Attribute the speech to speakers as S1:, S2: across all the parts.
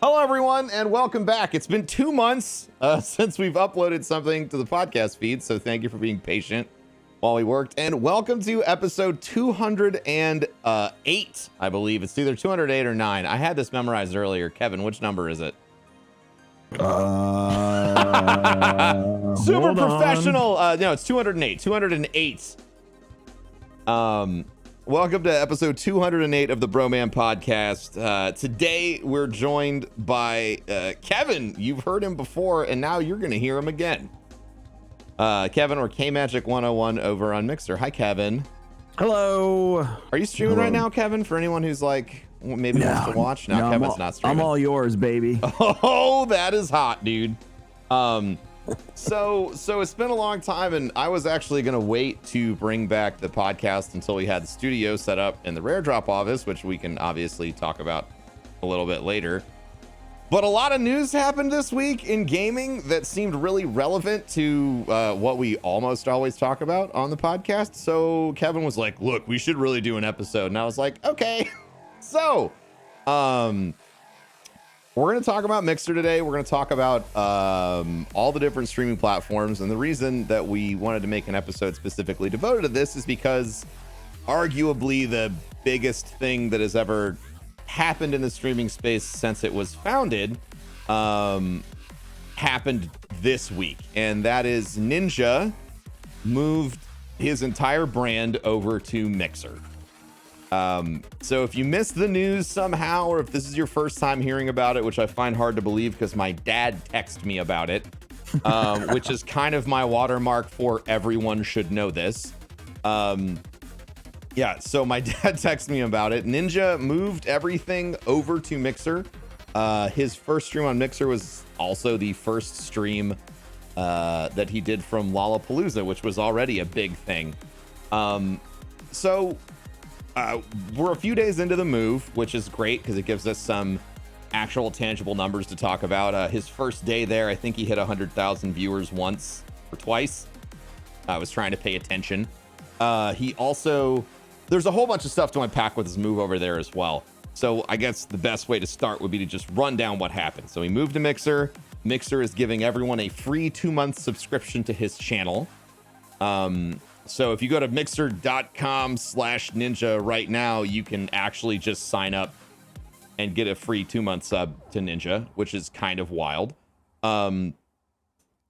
S1: Hello, everyone, and welcome back. It's been 2 months since we've uploaded something to the podcast feed, so thank you for being patient while we worked. And welcome to episode 208, I believe. It's either 208 or 9. I had this memorized earlier. Kevin, which number is it? Super professional. No, it's 208. 208. Welcome to episode 208 of the Broman podcast. Today we're joined by Kevin. You've heard him before, and now you're going to hear him again. Kevin, or Kmagic101 over on Mixer. Hi, Kevin.
S2: Hello.
S1: Are you streaming right now, Kevin? For anyone who's like maybe wants to watch. No, Kevin's not streaming.
S2: I'm all yours, baby.
S1: Oh, that is hot, dude. So it's been a long time, and I was actually going to wait to bring back the podcast until we had the studio set up in the Rare Drop office, which we can obviously talk about a little bit later. But a lot of news happened this week in gaming that seemed really relevant to what we almost always talk about on the podcast. So Kevin was like, look, we should really do an episode. And I was like, okay. So, we're going to talk about Mixer today. We're going to talk about all the different streaming platforms. And the reason that we wanted to make an episode specifically devoted to this is because arguably the biggest thing that has ever happened in the streaming space since it was founded happened this week. And that is Ninja moved his entire brand over to Mixer. So if you missed the news somehow, or if this is your first time hearing about it, which I find hard to believe because my dad texted me about it, which is kind of my watermark for everyone should know this. Yeah, so my dad texted me about it. Ninja moved everything over to Mixer. His first stream on Mixer was also the first stream that he did from Lollapalooza, which was already a big thing. We're a few days into the move, which is great because it gives us some actual tangible numbers to talk about. His first day there, I think he hit 100,000 viewers once or twice. I was trying to pay attention. He also, there's a whole bunch of stuff to unpack with his move over there as well. So I guess the best way to start would be to just run down what happened. So he moved to Mixer. Mixer is giving everyone a free 2-month subscription to his channel. So if you go to mixer.com/ninja right now, you can actually just sign up and get a free 2-month sub to Ninja, which is kind of wild. And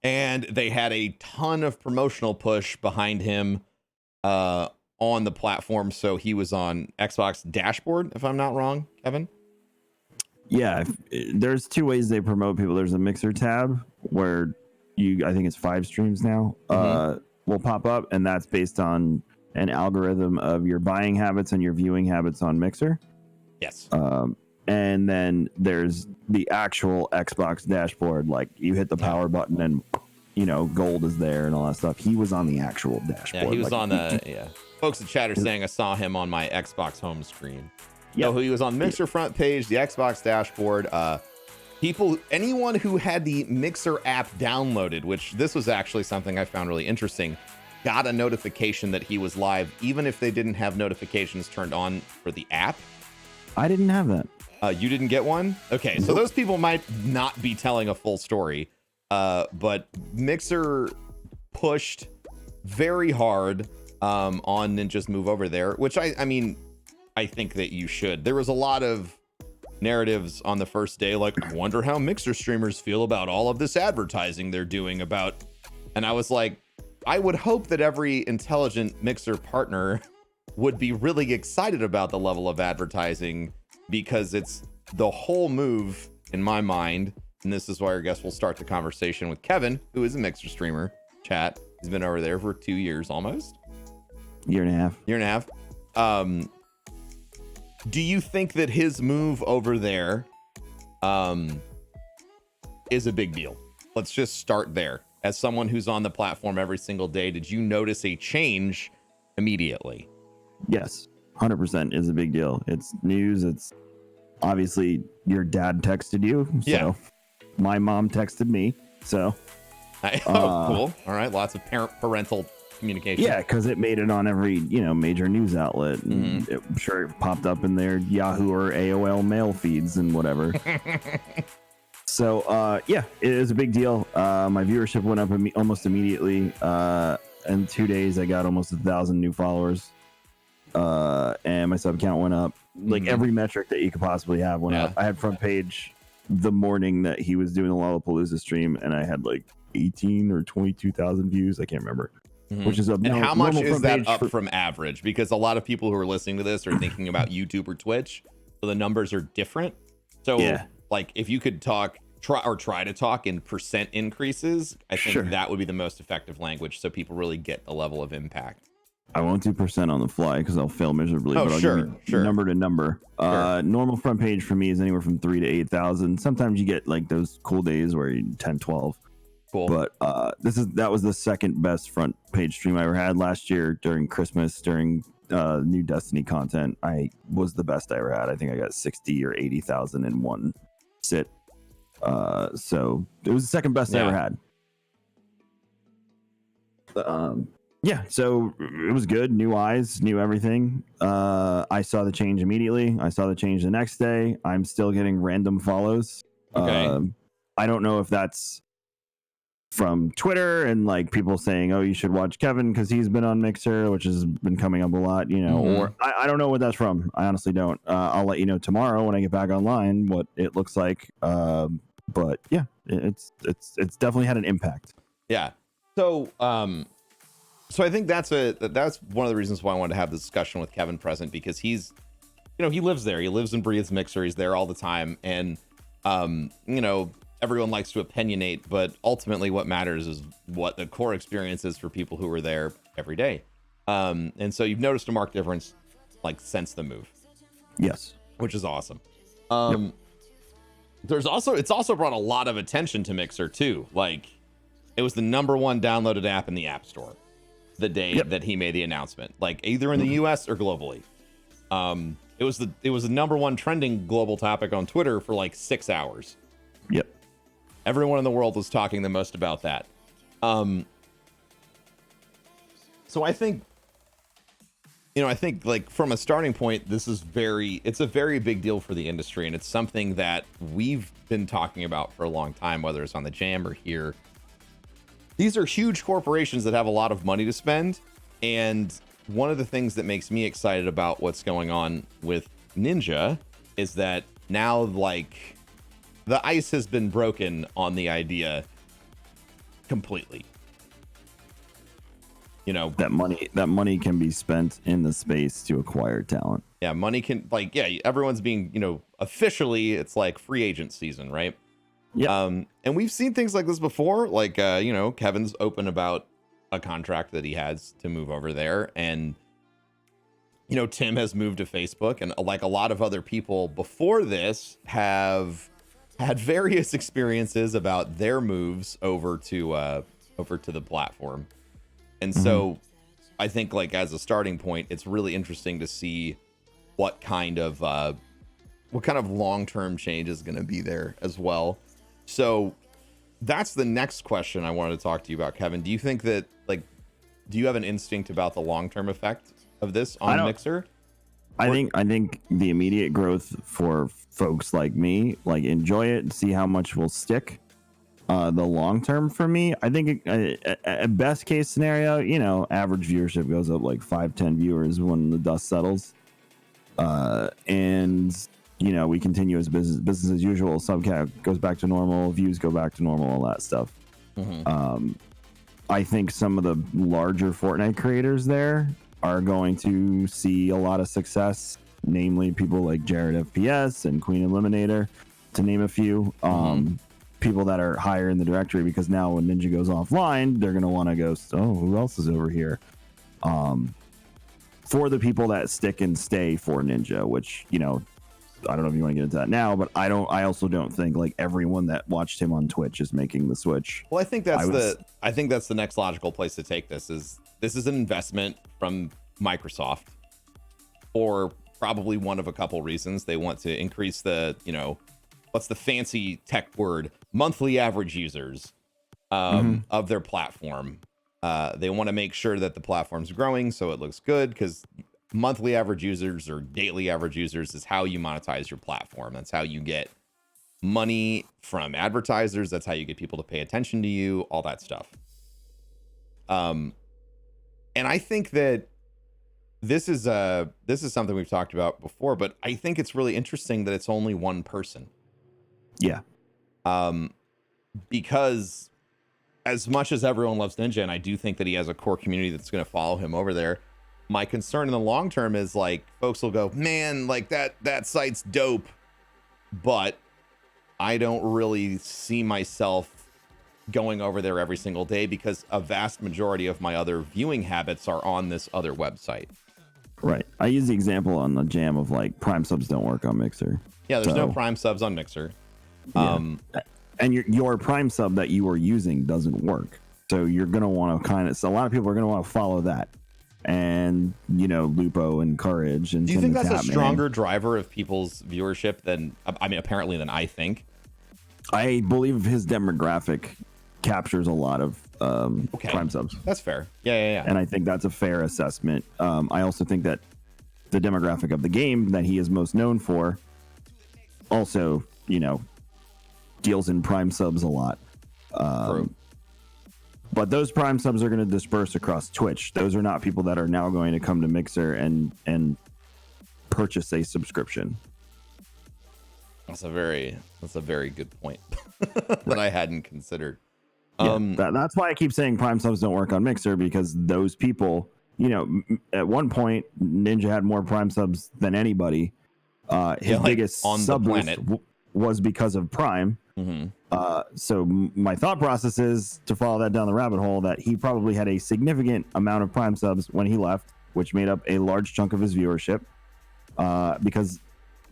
S1: they had a ton of promotional push behind him on the platform. So he was on Xbox dashboard, if I'm not wrong, Kevin.
S2: Yeah, there's 2 ways they promote people. There's a Mixer tab where I think it's 5 streams now. Will pop up, and that's based on an algorithm of your buying habits and your viewing habits on Mixer.
S1: Yes.
S2: And then there's the actual Xbox dashboard, like you hit the power button and gold is there and all that stuff. He was on the actual dashboard.
S1: Yeah, he was on the folks in chat are saying I saw him on my Xbox home screen. Yeah, so he was on Mixer front page, the Xbox dashboard. Anyone who had the Mixer app downloaded, which this was actually something I found really interesting, got a notification that he was live, even if they didn't have notifications turned on for the app.
S2: I didn't have that.
S1: You didn't get one? Okay, so those people might not be telling a full story, but Mixer pushed very hard on Ninja's move over there, which I mean, I think that you should. There was a lot of narratives on the first day, like, I wonder how Mixer streamers feel about all of this advertising they're doing about, and I was like, I would hope that every intelligent Mixer partner would be really excited about the level of advertising, because it's the whole move in my mind. And this is why I guess we'll start the conversation with Kevin, who is a Mixer streamer. Chat, he's been over there for 2 years almost.
S2: Year and a half.
S1: Do you think that his move over there is a big deal? Let's just start there. As someone who's on the platform every single day, did you notice a change immediately?
S2: Yes, 100% is a big deal. It's news. It's obviously your dad texted you. So
S1: yeah.
S2: My mom texted me. So
S1: cool. All right. Lots of parental communication.
S2: Yeah, because it made it on every major news outlet, and I'm sure it popped up in their Yahoo or AOL mail feeds and whatever. So yeah, it is a big deal. My viewership went up almost immediately. In 2 days, I got almost 1,000 new followers, and my sub count went up. Like every metric that you could possibly have went up. I had front page the morning that he was doing the Lollapalooza stream, and I had like 18 or 22,000 views. I can't remember. Which is
S1: and how much is that up from average? Because a lot of people who are listening to this are thinking about YouTube or Twitch, so the numbers are different. So like if you could try to talk in percent increases, I think that would be the most effective language, so people really get the level of impact. I
S2: won't do percent on the fly because I'll fail miserably. But I'll give you number to number. Normal front page for me is anywhere from 3,000 to 8,000. Sometimes you get like those cool days where you 10, 12.
S1: Cool.
S2: But that was the second best front page stream I ever had last year during Christmas, during new Destiny content. I was the best I ever had. I think I got 60 or 80,000 in one sit. So it was the second best I ever had. Yeah, so it was good. New eyes, new everything. I saw the change immediately. I saw the change the next day. I'm still getting random follows. I don't know if that's from Twitter and like people saying, oh, you should watch Kevin because he's been on Mixer, which has been coming up a lot, or I don't know what that's from. I honestly don't. I'll let you know tomorrow when I get back online what it looks like. But yeah, it's definitely had an impact.
S1: Yeah. So I think that's one of the reasons why I wanted to have this discussion with Kevin present, because he's, he lives there. He lives and breathes Mixer. He's there all the time. And, everyone likes to opinionate, but ultimately what matters is what the core experience is for people who are there every day. And so you've noticed a marked difference like since the move.
S2: Yes.
S1: Which is awesome. It's also brought a lot of attention to Mixer too. Like it was the #1 downloaded app in the App Store the day that he made the announcement, like either in the US or globally. It was the #1 trending global topic on Twitter for like 6 hours.
S2: Yep.
S1: Everyone in the world was talking the most about that. So I think, like from a starting point, it's a very big deal for the industry. And it's something that we've been talking about for a long time, whether it's on the Jam or here. These are huge corporations that have a lot of money to spend. And one of the things that makes me excited about what's going on with Ninja is that now, like, the ice has been broken on the idea completely.
S2: That money can be spent in the space to acquire talent.
S1: Yeah, money can, everyone's being, officially it's like free agent season, right?
S2: Yeah.
S1: And we've seen things like this before, like Kevin's open about a contract that he has to move over there, and Tim has moved to Facebook, and like a lot of other people before this have had various experiences about their moves over to the platform. And so I think, like, as a starting point, it's really interesting to see what kind of long-term change is going to be there as well. So that's the next question I wanted to talk to you about, Kevin. Do you think that, like, do you have an instinct about the long-term effect of this on Mixer?
S2: I think the immediate growth for folks like me, like, enjoy it, see how much will stick. The long term for me, I think a best case scenario, average viewership goes up like 5-10 viewers when the dust settles, and we continue as business as usual. Sub count goes back to normal, views go back to normal, all that stuff. I think some of the larger Fortnite creators there are going to see a lot of success, namely people like Jared FPS and Queen Eliminator, to name a few. People that are higher in the directory, because now when Ninja goes offline, they're going to want to go, oh, who else is over here? For the people that stick and stay for Ninja, which, I don't know if you want to get into that now, but I also don't think like everyone that watched him on Twitch is making the switch.
S1: Well, I think that's the next logical place to take this is an investment from Microsoft, or probably one of a couple reasons. They want to increase the, what's the fancy tech word, monthly average users of their platform. They want to make sure that the platform's growing so it looks good, because monthly average users or daily average users is how you monetize your platform. That's how you get money from advertisers. That's how you get people to pay attention to you, all that stuff. And I think that this is something we've talked about before, but I think it's really interesting that it's only one person.
S2: Yeah.
S1: Because as much as everyone loves Ninja, and I do think that he has a core community that's going to follow him over there, my concern in the long term is like folks will go, man, like that site's dope, but I don't really see myself going over there every single day because a vast majority of my other viewing habits are on this other website.
S2: Right. I use the example on the jam of like Prime subs don't work on Mixer.
S1: Yeah, there's no Prime subs on Mixer.
S2: Yeah. And your Prime sub that you are using doesn't work. So you're going to want to so a lot of people are going to want to follow that. And, you know, Lupo and Courage. And
S1: do you think that's a stronger driver of people's viewership than, I mean, apparently than I think?
S2: I believe his demographic captures a lot of Prime subs.
S1: That's fair. Yeah.
S2: And I think that's a fair assessment. I also think that the demographic of the game that he is most known for also, you know, deals in Prime subs a lot.
S1: True.
S2: But those Prime subs are going to disperse across Twitch. Those are not people that are now going to come to Mixer and purchase a subscription.
S1: That's a very good point that I hadn't considered.
S2: That's why I keep saying Prime subs don't work on Mixer, because those people, you know, at one point Ninja had more Prime subs than anybody. His biggest
S1: on
S2: sub
S1: the planet
S2: was because of Prime.
S1: Mm-hmm.
S2: So my thought process is to follow that down the rabbit hole that he probably had a significant amount of Prime subs when he left, which made up a large chunk of his viewership. Because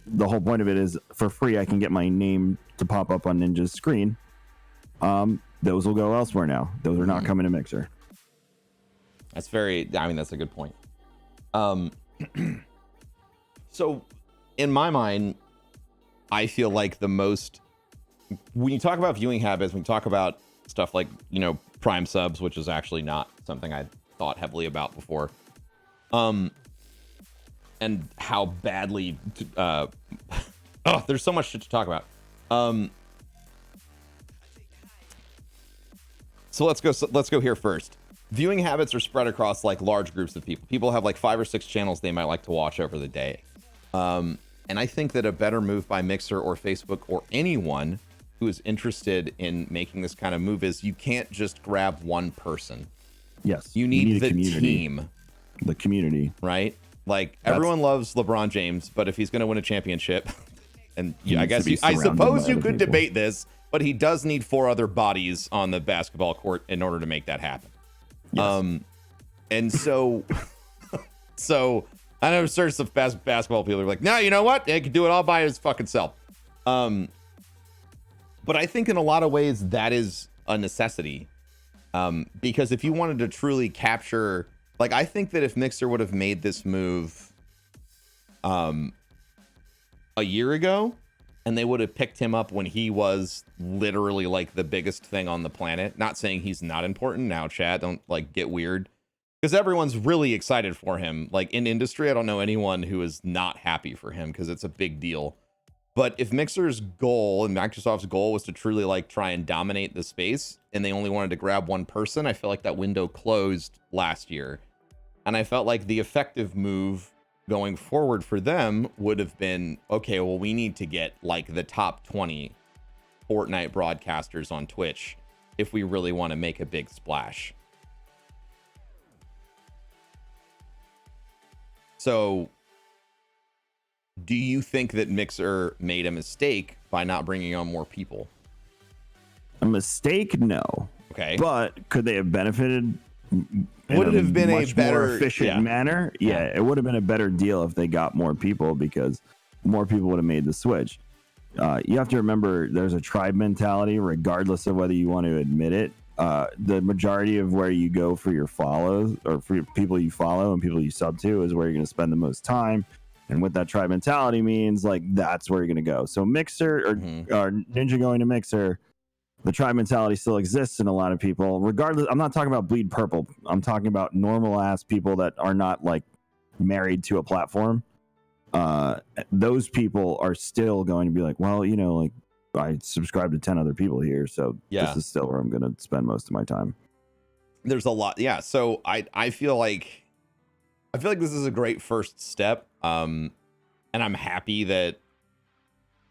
S2: the whole point of it is for free, I can get my name to pop up on Ninja's screen. Those will go elsewhere now. Those are not coming to Mixer.
S1: That's a good point. So in my mind, I feel like when you talk about viewing habits, when you talk about stuff like, you know, Prime subs, which is actually not something I thought heavily about before, and how badly, there's so much shit to talk about. So let's go here first. Viewing habits are spread across like large groups of people. People have like 5 or 6 channels they might like to watch over the day. And I think that a better move by Mixer or Facebook or anyone who is interested in making this kind of move is you can't just grab one person.
S2: Yes.
S1: You need the team.
S2: The community.
S1: Right? Like everyone loves LeBron James, but if he's going to win a championship, and I suppose you could debate this, but he does need 4 other bodies on the basketball court in order to make that happen. Yes. And so I know certain basketball people are like, no, you know what? They can do it all by his fucking self. But I think in a lot of ways that is a necessity. Because if you wanted to truly capture, like, I think that if Mixer would have made this move a year ago, and they would have picked him up when he was literally like the biggest thing on the planet, not saying he's not important now, chat, don't like get weird, because everyone's really excited for him. Like in industry, I don't know anyone who is not happy for him because it's a big deal. But if Mixer's goal and Microsoft's goal was to truly like try and dominate the space, and they only wanted to grab one person, I feel like that window closed last year. And I felt like the effective move going forward for them would have been, okay, well, we need to get like the top 20 Fortnite broadcasters on Twitch if we really want to make a big splash. So do you think that Mixer made a mistake by not bringing on more people?
S2: A mistake? No.
S1: Okay.
S2: But could they have benefited?
S1: Would it have been a better,
S2: more efficient manner? Yeah, it would have been a better deal if they got more people, because more people would have made the switch. You have to remember there's a tribe mentality, regardless of whether you want to admit it. The majority of where you go for your follows, or for people you follow and people you sub to, is where you're going to spend the most time. And what that tribe mentality means, like, that's where you're going to go. So Mixer or Ninja going to Mixer the tribe mentality still exists in a lot of people. Regardless, I'm not talking about bleed purple. I'm talking about normal ass people that are not like married to a platform. Those people are still going to be like, well, you know, like I subscribe to 10 other people here, so this is still where I'm going to spend most of my time.
S1: There's a lot. Yeah. So I feel like this is a great first step. And I'm happy that,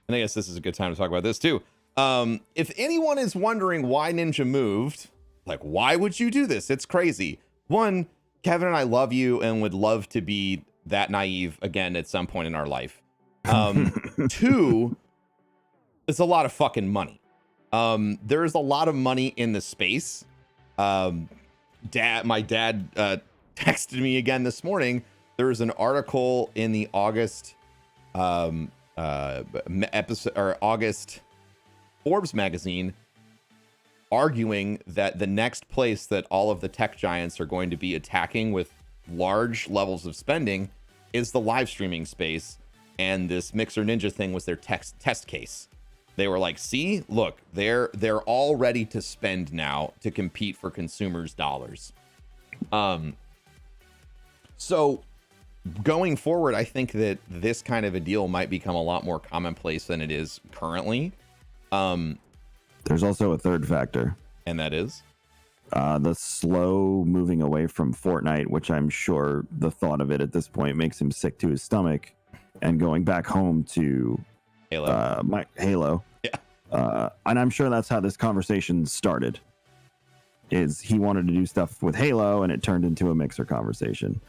S1: and I guess this is a good time to talk about this too. If anyone is wondering why Ninja moved, like, why would you do this? It's crazy. One, Kevin and I love you and would love to be that naive again at some point in our life. Two, it's a lot of fucking money. There's a lot of money in the space. My dad texted me again this morning. There was an article in the August episode, or August Forbes magazine, arguing that the next place that all of the tech giants are going to be attacking with large levels of spending is the live streaming space, and this Mixer Ninja thing was their test case. They were like, see, look, they're all ready to spend now to compete for consumers' dollars. So going forward, I think that this kind of a deal might become a lot more commonplace than it is currently.
S2: There's also a third factor,
S1: and that is
S2: the slow moving away from Fortnite, which I'm sure the thought of it at this point makes him sick to his stomach, and going back home to Halo. Yeah. And I'm sure that's how this conversation started. Is he wanted to do stuff with Halo, and it turned into a Mixer conversation.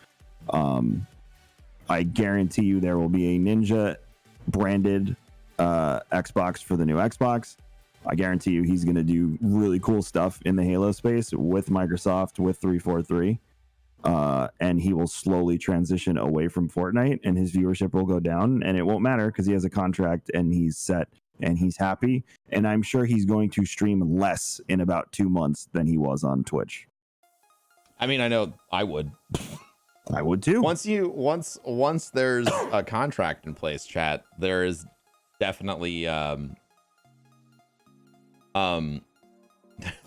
S2: I guarantee you there will be a Ninja branded Xbox for the new Xbox. I guarantee you he's going to do really cool stuff in the Halo space with Microsoft, with 343. And he will slowly transition away from Fortnite, and his viewership will go down, and it won't matter because he has a contract and he's set and he's happy. And I'm sure he's going to stream less in about 2 months than he was on Twitch.
S1: I mean, I know I would.
S2: I would too.
S1: Once there's a contract in place, chat, there is definitely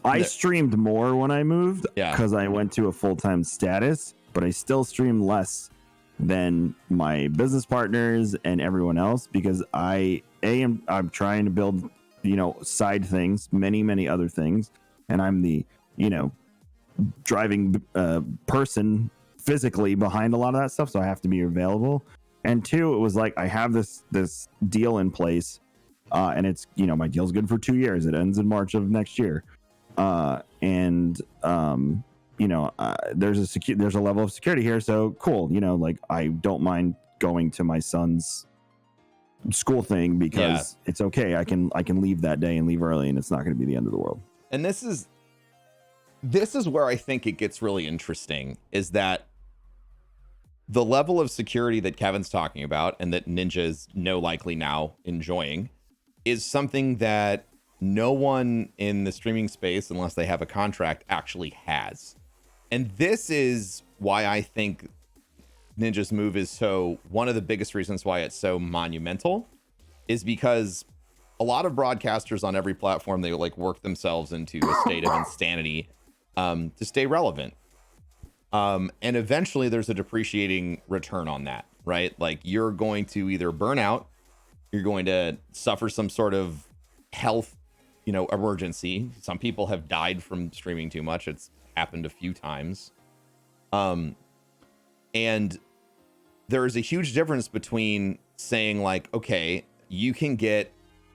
S2: I streamed more when I moved because I went to a full-time status, but I still stream less than my business partners and everyone else because I'm trying to build, side things, many other things, and I'm the, driving person physically behind a lot of that stuff, so I have to be available. And two, it was like I have this deal in place, and it's my deal's good for 2 years. It ends in March of next year, there's a level of security here, so cool. Like I don't mind going to my son's school thing because it's okay. I can leave that day and leave early, and it's not going to be the end of the world.
S1: And this is where I think it gets really interesting, is that the level of security that Kevin's talking about and that Ninja is likely now enjoying is something that no one in the streaming space, unless they have a contract, actually has. And this is why I think Ninja's move is one of the biggest reasons why it's so monumental, is because a lot of broadcasters on every platform, they work themselves into a state of insanity to stay relevant. And eventually there's a depreciating return on that, right? Like you're going to either burn out, you're going to suffer some sort of health, emergency. Some people have died from streaming too much. It's happened a few times. And there is a huge difference between saying like, okay, you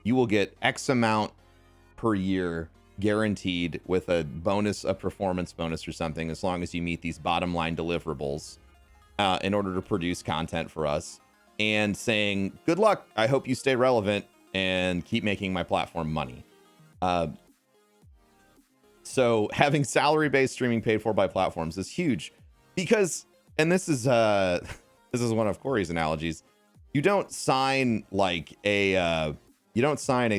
S1: will get X amount per year guaranteed with a performance bonus or something, as long as you meet these bottom line deliverables in order to produce content for us, and saying, good luck, I hope you stay relevant and keep making my platform money. So having salary-based streaming paid for by platforms is huge, because, and this is one of Corey's analogies, you don't sign a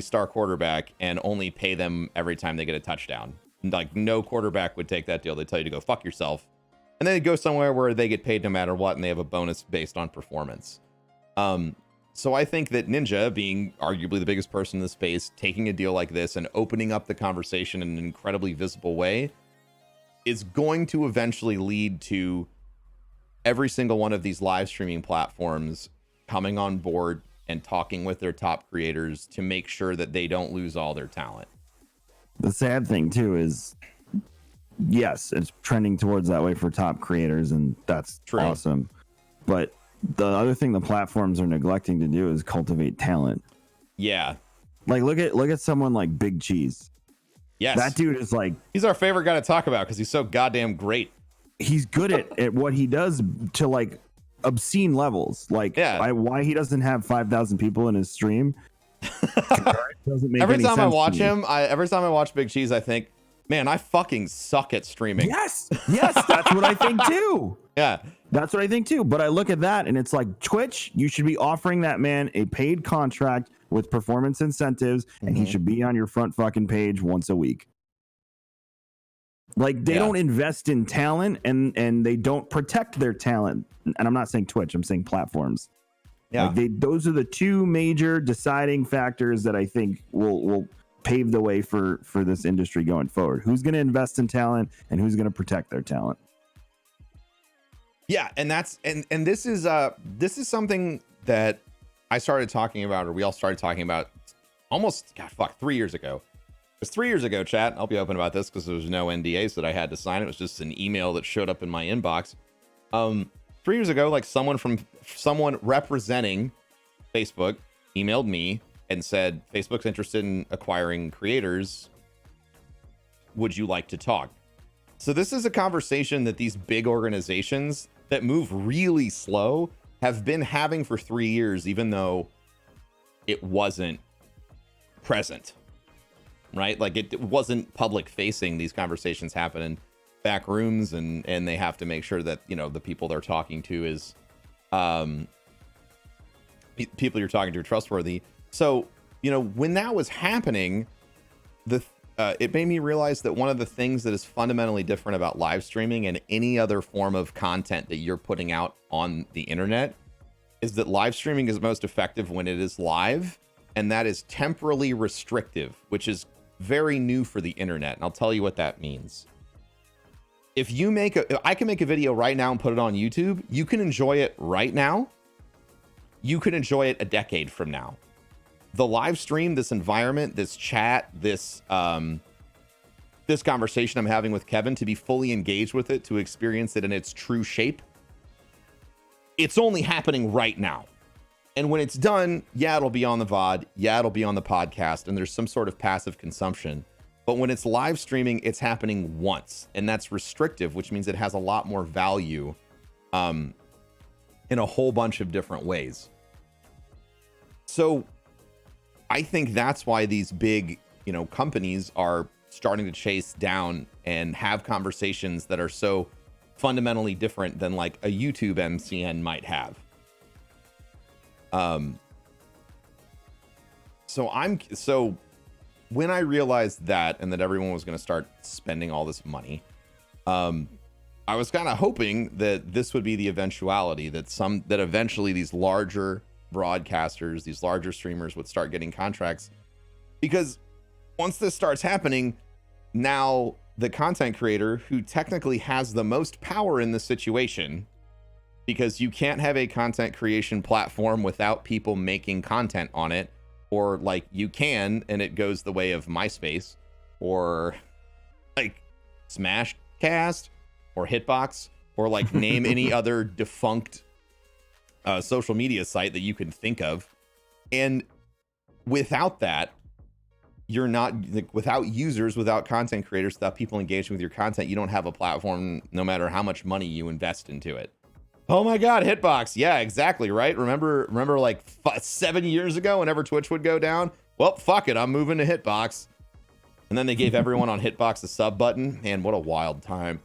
S1: star quarterback and only pay them every time they get a touchdown. Like no quarterback would take that deal. They tell you to go fuck yourself, and then they go somewhere where they get paid no matter what, and they have a bonus based on performance. So I think that Ninja, being arguably the biggest person in the space, taking a deal like this and opening up the conversation in an incredibly visible way is going to eventually lead to every single one of these live streaming platforms coming on board and talking with their top creators to make sure that they don't lose all their talent.
S2: The sad thing too is, yes, it's trending towards that way for top creators, and that's
S1: True.
S2: awesome. But the other thing the platforms are neglecting to do is cultivate talent.
S1: Yeah.
S2: Like look at someone like Big Cheese.
S1: Yes.
S2: That dude is like,
S1: he's our favorite guy to talk about because he's so goddamn great.
S2: He's good at what he does to like obscene levels. Like,
S1: yeah.
S2: Why he doesn't have 5,000 people in his stream doesn't make
S1: every
S2: any
S1: time
S2: sense
S1: I watch
S2: to me.
S1: him, every time I watch Big Cheese, I think, man, I fucking suck at streaming.
S2: Yes, that's what I think too.
S1: Yeah,
S2: that's what I think too. But I look at that and it's like, Twitch, you should be offering that man a paid contract with performance incentives, and he should be on your front fucking page once a week. Like, they don't invest in talent, and they don't protect their talent. And I'm not saying Twitch, I'm saying platforms.
S1: Yeah,
S2: like those are the two major deciding factors that I think will pave the way for this industry going forward. Who's going to invest in talent, and who's going to protect their talent?
S1: Yeah, and that's and this is something that I started talking about, or we all started talking about almost 3 years ago. It was 3 years ago, chat. I'll be open about this because there was no NDAs that I had to sign. It was just an email that showed up in my inbox. 3 years ago, like someone representing Facebook emailed me and said, Facebook's interested in acquiring creators. Would you like to talk? So this is a conversation that these big organizations that move really slow have been having for 3 years, even though it wasn't present, right? Like it wasn't public facing. These conversations happen in back rooms, and they have to make sure that, you know, the people they're talking to is people you're talking to are trustworthy. So, you know, when that was happening, it made me realize that one of the things that is fundamentally different about live streaming and any other form of content that you're putting out on the internet is that live streaming is most effective when it is live, and that is temporally restrictive, which is very new for the internet. And I'll tell you what that means. If I can make a video right now and put it on YouTube, you can enjoy it right now. You can enjoy it a decade from now. The live stream, this environment, this chat, this conversation I'm having with Kevin, to be fully engaged with it, to experience it in its true shape, it's only happening right now. And when it's done, yeah, it'll be on the VOD, yeah, it'll be on the podcast, and there's some sort of passive consumption. But when it's live streaming, it's happening once, and that's restrictive, which means it has a lot more value in a whole bunch of different ways. So I think that's why these big, you know, companies are starting to chase down and have conversations that are so fundamentally different than like a YouTube MCN might have. So when I realized that, and that everyone was going to start spending all this money, I was kind of hoping that this would be the eventuality, that eventually these larger broadcasters, these larger streamers would start getting contracts, because once this starts happening, now the content creator who technically has the most power in the situation, because you can't have a content creation platform without people making content on it, or like you can, and it goes the way of MySpace or like Smashcast or Hitbox, or like name any other defunct social media site that you can think of. And without that, you're not, like, without users, without content creators, without people engaging with your content, you don't have a platform, no matter how much money you invest into it. Oh my God, Hitbox. Yeah, exactly. Right. Remember like 7 years ago, whenever Twitch would go down, well, fuck it, I'm moving to Hitbox. And then they gave everyone on Hitbox a sub button. Man, what a wild time.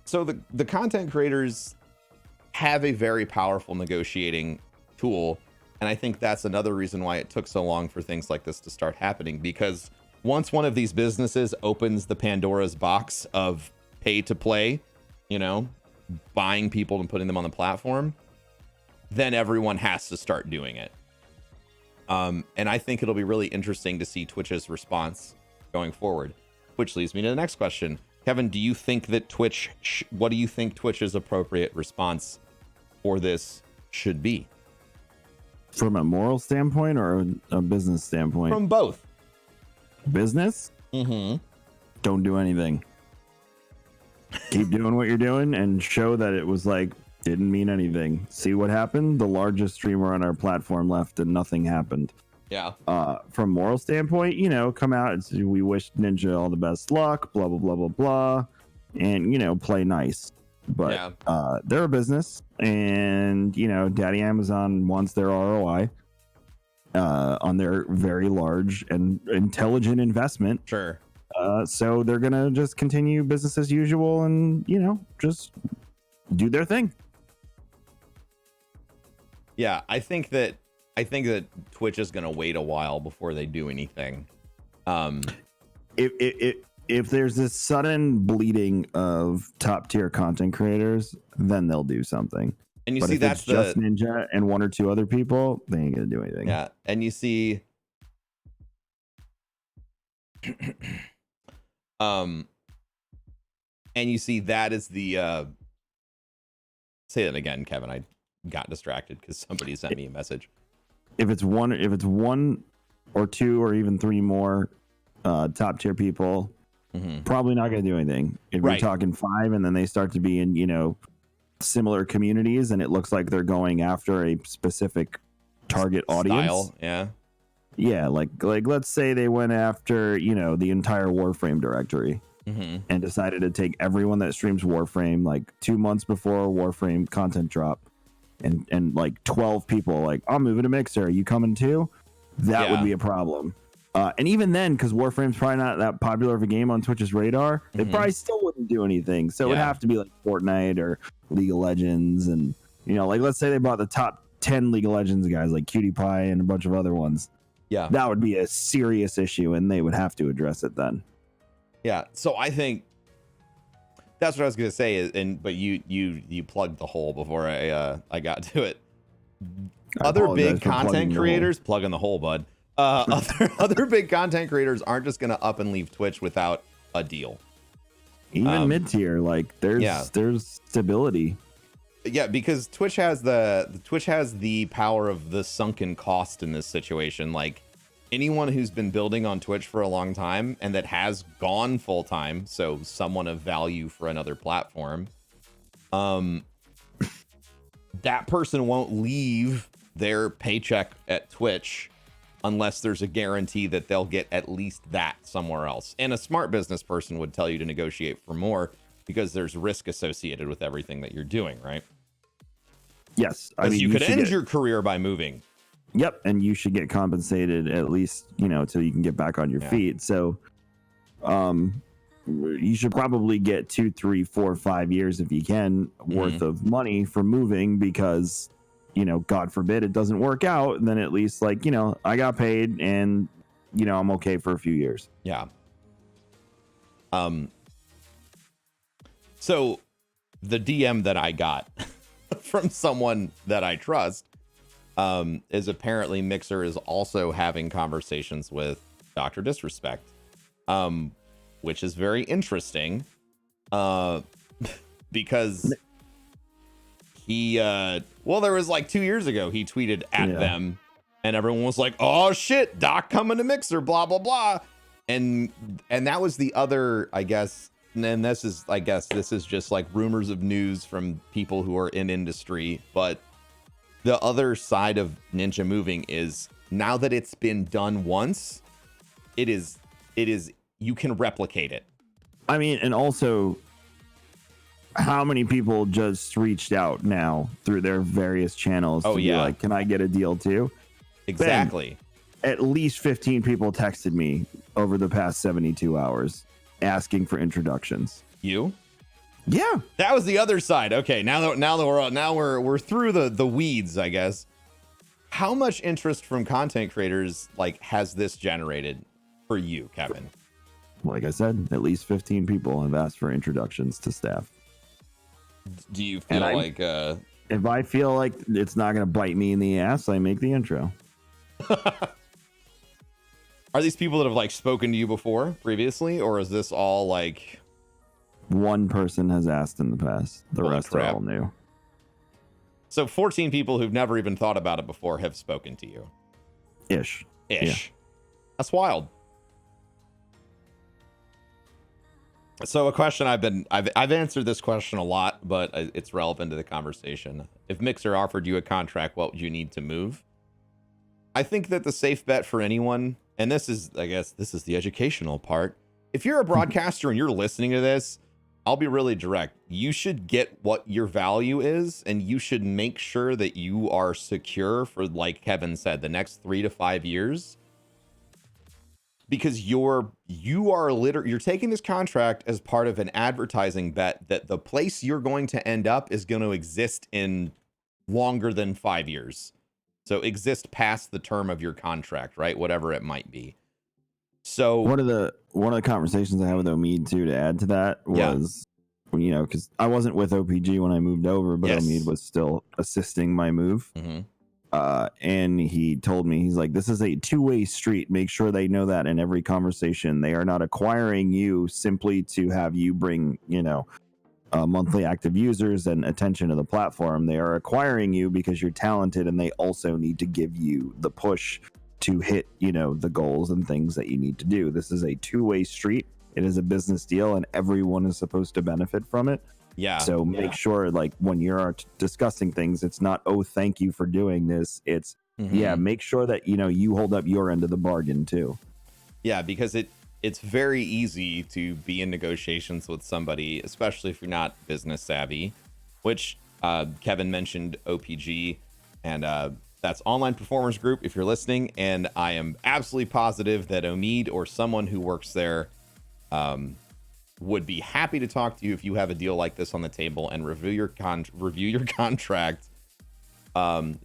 S1: So the content creators have a very powerful negotiating tool. And I think that's another reason why it took so long for things like this to start happening, because once one of these businesses opens the Pandora's box of pay to play, you know, buying people and putting them on the platform, then everyone has to start doing it. And I think it'll be really interesting to see Twitch's response going forward, which leads me to the next question. Kevin, do you think that what do you think Twitch's appropriate response for this should be?
S2: From a moral standpoint or a business standpoint?
S1: From both.
S2: Business?
S1: Mm-hmm.
S2: Don't do anything. Keep doing what you're doing and show that it was like, didn't mean anything. See what happened? The largest streamer on our platform left and nothing happened.
S1: Yeah.
S2: From moral standpoint, you know, come out and say, we wish Ninja all the best luck, blah, blah, blah, blah, blah. And, you know, play nice. But they're a business, and, you know, Daddy Amazon wants their ROI on their very large and intelligent investment.
S1: Sure.
S2: So they're going to just continue business as usual and, you know, just do their thing.
S1: Yeah, I think that Twitch is going to wait a while before they do anything.
S2: If there's this sudden bleeding of top tier content creators, then they'll do something.
S1: And you
S2: but
S1: see,
S2: if
S1: that's
S2: it's just Ninja and one or two other people, they ain't gonna do anything.
S1: Yeah, and you see, that is the. Say that again, Kevin. I got distracted because somebody sent me a message.
S2: If it's one or two or even three more top tier people, probably not going to do anything. If you're talking 5 and then they start to be in, you know, similar communities and it looks like they're going after a specific target audience. Yeah, like let's say they went after, you know, the entire Warframe directory and decided to take everyone that streams Warframe like 2 months before Warframe content drop. And like 12 people like, I'm moving to Mixer, are you coming too? That would be a problem. And even then, because Warframe's probably not that popular of a game on Twitch's radar, they probably still wouldn't do anything. So it would have to be like Fortnite or League of Legends. And, you know, like let's say they bought the top 10 League of Legends guys like PewDiePie and a bunch of other ones. Yeah. That would be a serious issue and they would have to address it then. Yeah.
S1: So I think that's what I was going to say. But you plugged the hole before I got to it. Other big content creators plug in the hole, bud. Other big content creators aren't just going to up and leave Twitch without a deal.
S2: Even mid-tier, like there's stability.
S1: Yeah, because Twitch has the power of the sunken cost in this situation. Like anyone who's been building on Twitch for a long time and that has gone full time, so someone of value for another platform, that person won't leave their paycheck at Twitch unless there's a guarantee that they'll get at least that somewhere else. And a smart business person would tell you to negotiate for more because there's risk associated with everything that you're doing, right?
S2: Yes.
S1: I mean, you could end your career by moving.
S2: Yep. And you should get compensated at least, you know, till you can get back on your feet. So you should probably get 2, 3, 4, 5 years if you can worth of money for moving because, you know, God forbid it doesn't work out. And then at least like, you know, I got paid and, you know, I'm okay for a few years. Yeah.
S1: So the DM that I got from someone that I trust is apparently Mixer is also having conversations with Dr. Disrespect, which is very interesting because he well, there was like 2 years ago he tweeted at them and everyone was like, oh shit, Doc coming to Mixer, blah blah blah, and that was the other, I guess. And this is just like rumors of news from people who are in industry. But the other side of Ninja moving is now that it's been done once, it is you can replicate it.
S2: I mean, and also how many people just reached out now through their various channels to be like, can I get a deal too?
S1: Exactly.
S2: Ben, at least 15 people texted me over the past 72 hours asking for introductions.
S1: You?
S2: Yeah.
S1: That was the other side. Okay, now we're through the weeds, I guess. How much interest from content creators like has this generated for you, Kevin?
S2: Like I said, at least 15 people have asked for introductions to staff.
S1: Do you feel like
S2: If I feel like it's not going to bite me in the ass, I make the intro.
S1: Are these people that have like spoken to you before previously, or is this all like
S2: one person has asked in the past? The
S1: Holy
S2: rest
S1: crap.
S2: are all new.
S1: So 14 people who've never even thought about it before have spoken to you.
S2: Ish.
S1: Yeah. That's wild. So a question I've answered this question a lot, but it's relevant to the conversation. If Mixer offered you a contract, what would you need to move? I think that the safe bet for anyone, and this is, I guess, this is the educational part. If you're a broadcaster and you're listening to this, I'll be really direct. You should get what your value is, and you should make sure that you are secure for, like Kevin said, the next 3 to 5 years. Because you're taking this contract as part of an advertising bet that the place you're going to end up is going to exist in longer than 5 years. So exist past the term of your contract, right? Whatever it might be. So
S2: one of the conversations I had with Omid too, to add to that, was, you know, because I wasn't with OPG when I moved over, but Omid was still assisting my move. And he told me, he's like, this is a two-way street. Make sure they know that in every conversation. They are not acquiring you simply to have you bring, you know, monthly active users and attention to the platform. They are acquiring you because you're talented, and they also need to give you the push to hit, you know, the goals and things that you need to do. This is a two-way street. It is a business deal, and everyone is supposed to benefit from it. So make sure, like, when you're discussing things, it's not, oh, thank you for doing this. It's make sure that, you know, you hold up your end of the bargain too. Because
S1: it's very easy to be in negotiations with somebody, especially if you're not business savvy, which Kevin mentioned OPG, and that's Online Performers Group if you're listening. And I am absolutely positive that Omid or someone who works there would be happy to talk to you if you have a deal like this on the table and review your contract,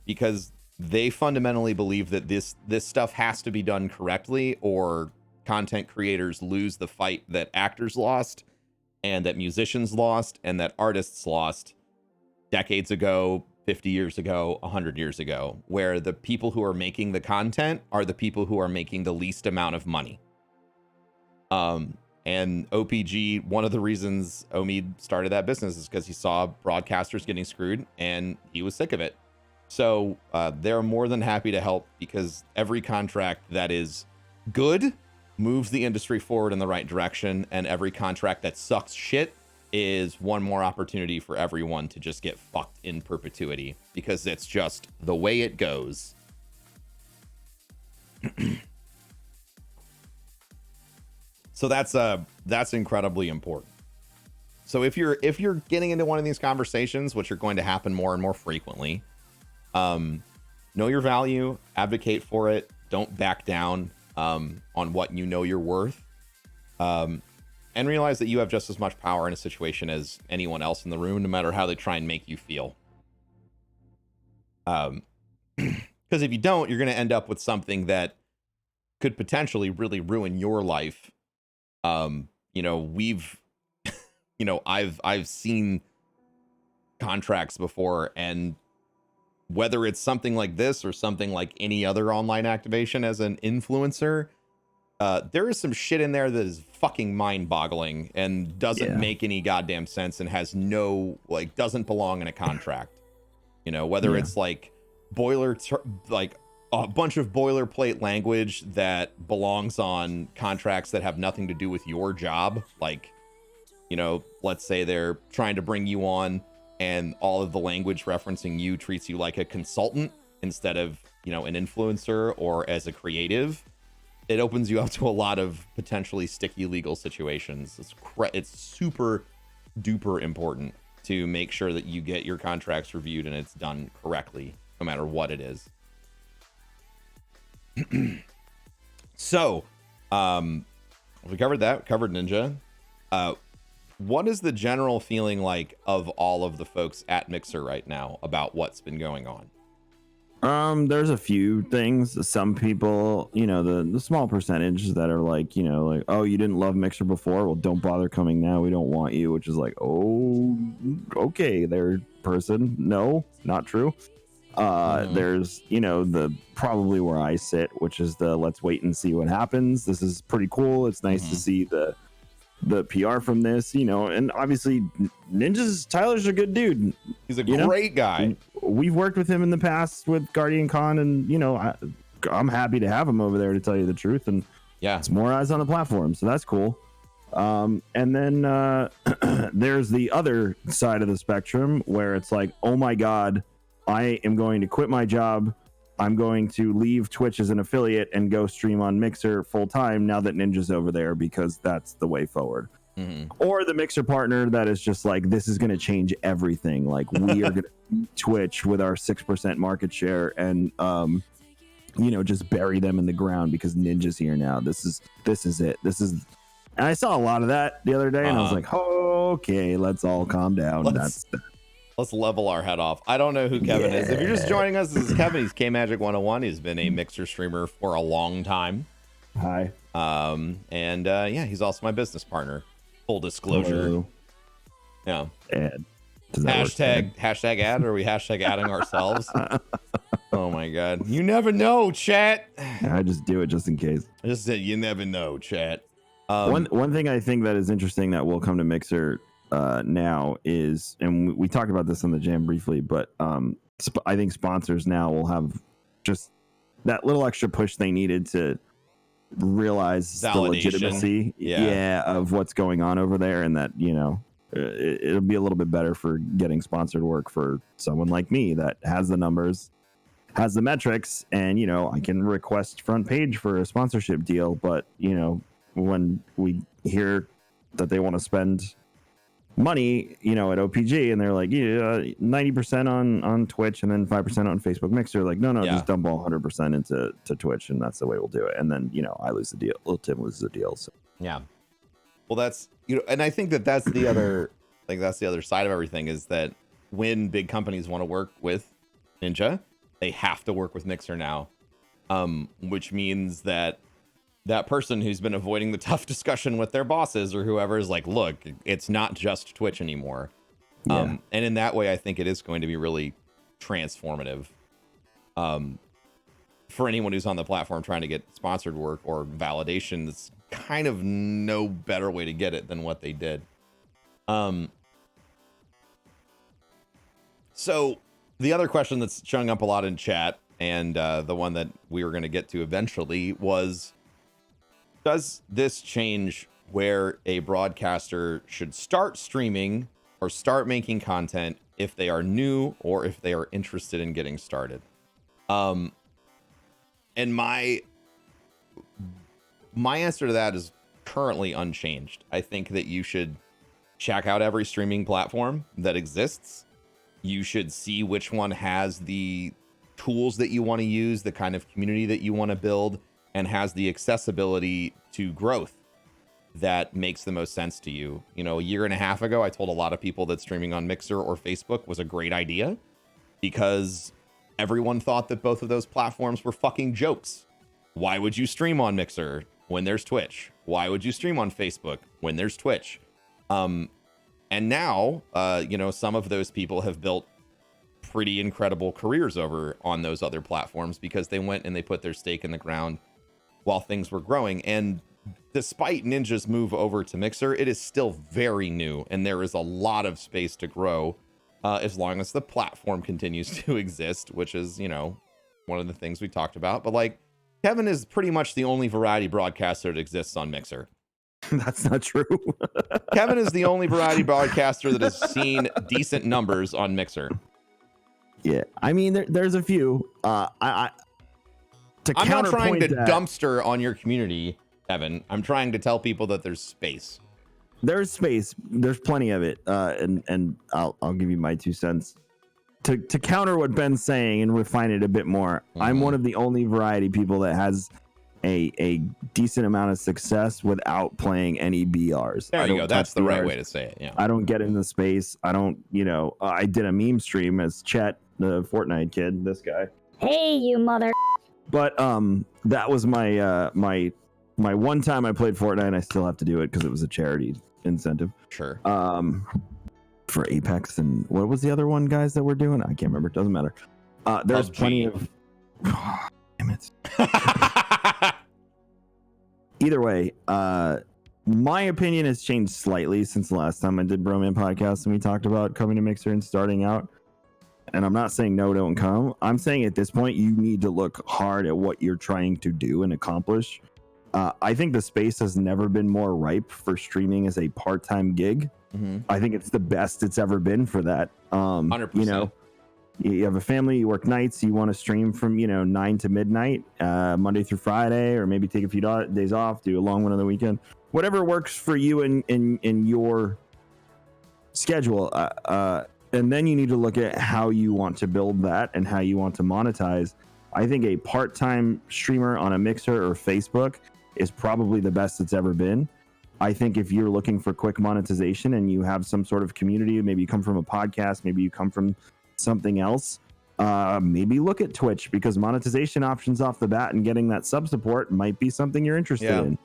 S1: because they fundamentally believe that this stuff has to be done correctly, or content creators lose the fight that actors lost, and that musicians lost, and that artists lost decades ago, 50 years ago, 100 years ago, where the people who are making the content are the people who are making the least amount of money. And OPG, one of the reasons Omid started that business is because he saw broadcasters getting screwed, and he was sick of it. So they're more than happy to help, because every contract that is good moves the industry forward in the right direction, and every contract that sucks shit is one more opportunity for everyone to just get fucked in perpetuity, because it's just the way it goes. So that's incredibly important. So if you're getting into one of these conversations, which are going to happen more and more frequently, know your value, advocate for it, don't back down on what you know you're worth, and realize that you have just as much power in a situation as anyone else in the room, no matter how they try and make you feel. Because if you don't, you're going to end up with something that could potentially really ruin your life. You know, I've seen contracts before, and whether it's something like this or something like any other online activation as an influencer, there is some shit in there that is fucking mind-boggling and doesn't make any goddamn sense, and has no, like, doesn't belong in a contract. You know, whether it's like like a bunch of boilerplate language that belongs on contracts that have nothing to do with your job. Like, you know, let's say they're trying to bring you on, and all of the language referencing you treats you like a consultant instead of, you know, an influencer or as a creative. It opens you up to a lot of potentially sticky legal situations. It's super duper important to make sure that you get your contracts reviewed and it's done correctly, no matter what it is. So, we covered that, covered Ninja. What is the general feeling like of all of the folks at Mixer right now about what's been going on?
S2: There's a few things. Some people, the small percentage that are like, like, oh, you didn't love Mixer before, well, don't bother coming now, we don't want you, which is like, oh, okay, there, person. No, not true. There's, the probably where I sit, which is the let's wait and see what happens. This is pretty cool. It's nice to see the PR from this, and obviously Tyler's a good dude.
S1: He's a great guy.
S2: We've worked with him in the past with Guardian Con, and I'm happy to have him over there, to tell you the truth. And
S1: yeah,
S2: it's more eyes on the platform, so that's cool. And then there's the other side of the spectrum where it's like, oh my god, I am going to quit my job. I'm going to leave Twitch as an affiliate and go stream on Mixer full time now that Ninja's over there, because that's the way forward. Or the Mixer partner that is just like, this is going to change everything. Like, we are going to Twitch with our 6% market share and, just bury them in the ground because Ninja's here now. This is it. And I saw a lot of that the other day, and I was like, oh, okay, let's all calm down.
S1: Let's level our head off. I don't know who Kevin is. If you're just joining us, this is Kevin. He's Kmagic101. He's been a Mixer streamer for a long time.
S2: Hi.
S1: He's also my business partner. Full disclosure.
S2: Hello.
S1: Yeah.
S2: Ad.
S1: Hashtag ad, or are we hashtag adding ourselves? Oh my god. You never know, chat.
S2: I just do it just in case.
S1: I just said you never know, chat.
S2: One thing I think that is interesting that will come to Mixer now is, and we talked about this on the jam briefly, but I think sponsors now will have just that little extra push they needed to realize
S1: Validation.
S2: the legitimacy of what's going on over there, and that it'll be a little bit better for getting sponsored work for someone like me that has the numbers, has the metrics, and I can request front page for a sponsorship deal. But when we hear that they want to spend money at OPG, and they're like 90% on Twitch and then 5% on Facebook Mixer, like no, just dump all 100% into Twitch, and that's the way we'll do it. And then I lose the deal, little Tim loses the deal. So
S1: yeah, well, that's and I think that's the other that's the other side of everything, is that when big companies want to work with Ninja, they have to work with Mixer now, which means that person who's been avoiding the tough discussion with their bosses or whoever is like, look, it's not just Twitch anymore. And in that way, I think it is going to be really transformative for anyone who's on the platform trying to get sponsored work or validation. That's kind of no better way to get it than what they did. So the other question that's showing up a lot in chat, and the one that we were going to get to eventually, was, does this change where a broadcaster should start streaming or start making content if they are new or if they are interested in getting started? And my answer to that is currently unchanged. I think that you should check out every streaming platform that exists. You should see which one has the tools that you want to use, the kind of community that you want to build, and has the accessibility to growth that makes the most sense to you. A year and a half ago, I told a lot of people that streaming on Mixer or Facebook was a great idea because everyone thought that both of those platforms were fucking jokes. Why would you stream on Mixer when there's Twitch? Why would you stream on Facebook when there's Twitch? And now, some of those people have built pretty incredible careers over on those other platforms because they went and they put their stake in the ground while things were growing. And despite Ninja's move over to Mixer, it is still very new, and there is a lot of space to grow as long as the platform continues to exist, which is, one of the things we talked about. But Kevin is pretty much the only variety broadcaster that exists on Mixer.
S2: That's not true.
S1: Kevin is the only variety broadcaster that has seen decent numbers on Mixer.
S2: Yeah, I mean, there's a few.
S1: I'm not trying to dumpster on your community, Kevin. I'm trying to tell people that there's space.
S2: There's space. There's plenty of it. And I'll give you my 2 cents. To counter what Ben's saying and refine it a bit more, I'm one of the only variety people that has a decent amount of success without playing any BRs.
S1: There you go. That's the right way to say it. Yeah.
S2: I don't get in the space. I don't, I did a meme stream as Chet, the Fortnite kid, this guy.
S3: Hey, you mother.
S2: But that was my my one time I played Fortnite. I still have to do it because it was a charity incentive.
S1: Sure.
S2: For Apex and what was the other one, guys, that we're doing? I can't remember. It doesn't matter. There's
S1: PUBG.
S2: plenty of. Damn it. Either way, my opinion has changed slightly since the last time I did Broman podcast and we talked about coming to Mixer and starting out. And I'm not saying no, don't come. I'm saying at this point, you need to look hard at what you're trying to do and accomplish. I think the space has never been more ripe for streaming as a part-time gig.
S1: Mm-hmm.
S2: I think it's the best it's ever been for that.
S1: 100%.
S2: You know, you have a family, you work nights, you want to stream from 9 to midnight, Monday through Friday, or maybe take a few days off, do a long one on the weekend, whatever works for you in your schedule. And then you need to look at how you want to build that and how you want to monetize. I think a part-time streamer on a Mixer or Facebook is probably the best it's ever been. I think if you're looking for quick monetization and you have some sort of community, maybe you come from a podcast, maybe you come from something else, maybe look at Twitch, because monetization options off the bat and getting that sub support might be something you're interested in.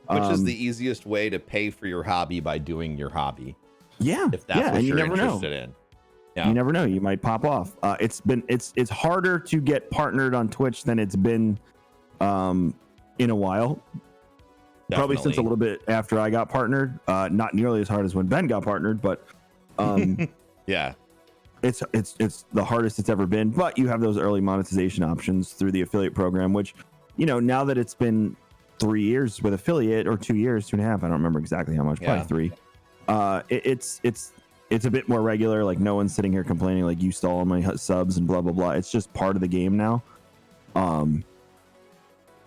S1: Which is the easiest way to pay for your hobby, by doing your hobby.
S2: Yeah.
S1: If that's what
S2: and
S1: you're
S2: you never
S1: interested
S2: know.
S1: in. Yeah.
S2: You never know. You might pop off. It's harder to get partnered on Twitch than it's been in a while.
S1: Definitely.
S2: Probably since a little bit after I got partnered. Not nearly as hard as when Ben got partnered, but
S1: yeah,
S2: it's the hardest it's ever been. But you have those early monetization options through the affiliate program, which, now that it's been 3 years with affiliate, or 2 years, 2.5, I don't remember exactly how much, probably 3. It's a bit more regular. Like, no one's sitting here complaining like, you stole all my subs and blah blah blah. It's just part of the game now.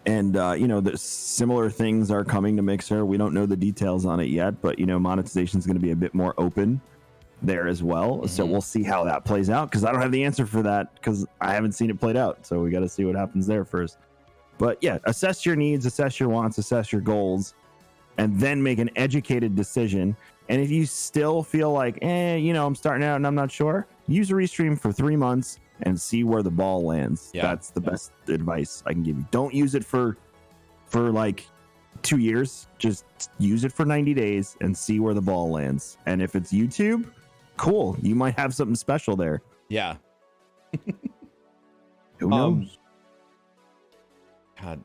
S2: The similar things are coming to Mixer. We don't know the details on it yet, but monetization is going to be a bit more open there as well. Mm-hmm. So we'll see how that plays out, because I don't have the answer for that, because I haven't seen it played out. So we got to see what happens there first. But yeah, assess your needs, assess your wants, assess your goals, and then make an educated decision. And if you still feel like, I'm starting out and I'm not sure, use a restream for 3 months and see where the ball lands. Yeah. That's the best advice I can give you. Don't use it for like 2 years. Just use it for 90 days and see where the ball lands. And if it's YouTube, cool. You might have something special there.
S1: Yeah.
S2: Who knows?
S1: God.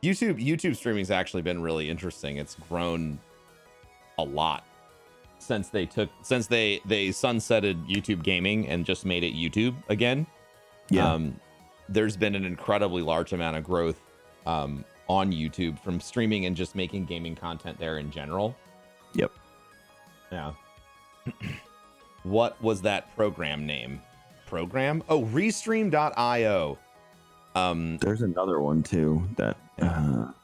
S1: YouTube streaming's actually been really interesting. It's grown a lot since they sunsetted YouTube gaming and just made it YouTube again. Yeah. There's been an incredibly large amount of growth on YouTube from streaming and just making gaming content there in general.
S2: Yep.
S1: Yeah. What was that program name? Oh, Restream.io.
S2: There's another one too that I'm